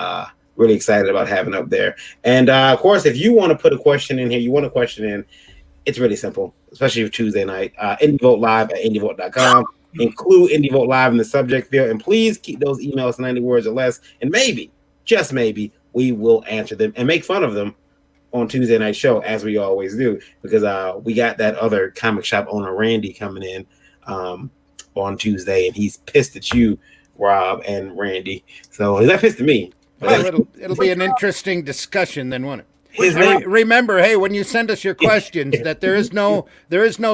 really excited about having up there. And of course, if you want to put a question in here, it's really simple, especially for Tuesday night. Indie Vote Live at indievote.com. Include Indie Vote Live in the subject field, and please keep those emails 90 words or less. And maybe, just maybe, we will answer them and make fun of them on Tuesday night show, as we always do, because we got that other comic shop owner Randy coming in on Tuesday, and he's pissed at you, Rob and Randy. So he's not pissed at me. Well, it'll be an interesting discussion then, won't it? His name, Remember, hey, when you send us your questions, that there is no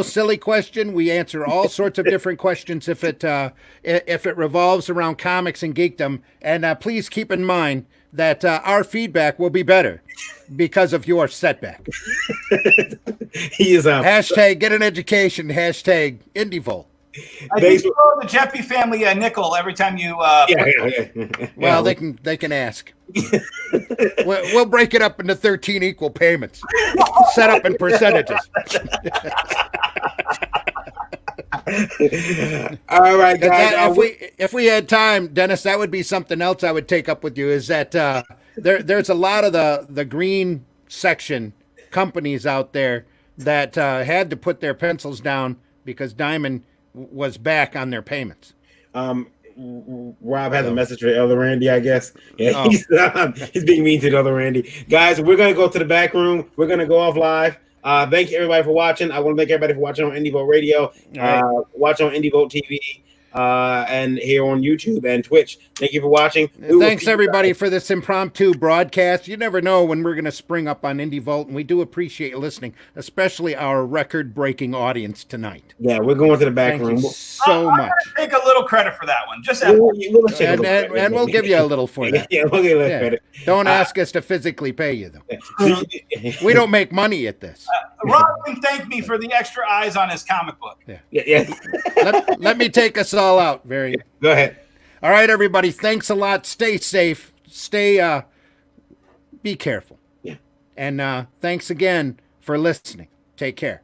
silly question. We answer all sorts of different questions if it revolves around comics and geekdom. And please keep in mind that our feedback will be better because of your setback. he is hashtag get an education. Hashtag IndieVolt. I think you owe the Jeppy family a nickel every time you. Well, they can ask. We'll break it up into 13 equal payments, set up in percentages. All right, guys. If we had time, Dennis, that would be something else I would take up with you. Is that there's a lot of the green section companies out there that had to put their pencils down because Diamond was back on their payments. Rob has a message for Elder Randy, I guess. Yeah, he's being mean to the other Randy. Guys, we're gonna go to the back room. We're gonna go off live. Thank you everybody for watching. I want to thank everybody for watching on Indie Vote Radio. Watch on Indie Vote TV. And here on YouTube and Twitch. Thank you for watching. Thanks everybody for this impromptu broadcast. You never know when we're going to spring up on Indie Vault, and we do appreciate you listening, especially our record-breaking audience tonight. Yeah, we're going to the back room. Thank you so much. Take a little credit for that one. Just and we'll give you a little for that. Yeah, we'll give you a little credit. Don't ask us to physically pay you though. We don't make money at this. Rob can thank me for the extra eyes on his comic book. Yeah. Let me take us all out. Go ahead. All right, everybody. Thanks a lot. Stay safe. Be careful. Yeah. And thanks again for listening. Take care.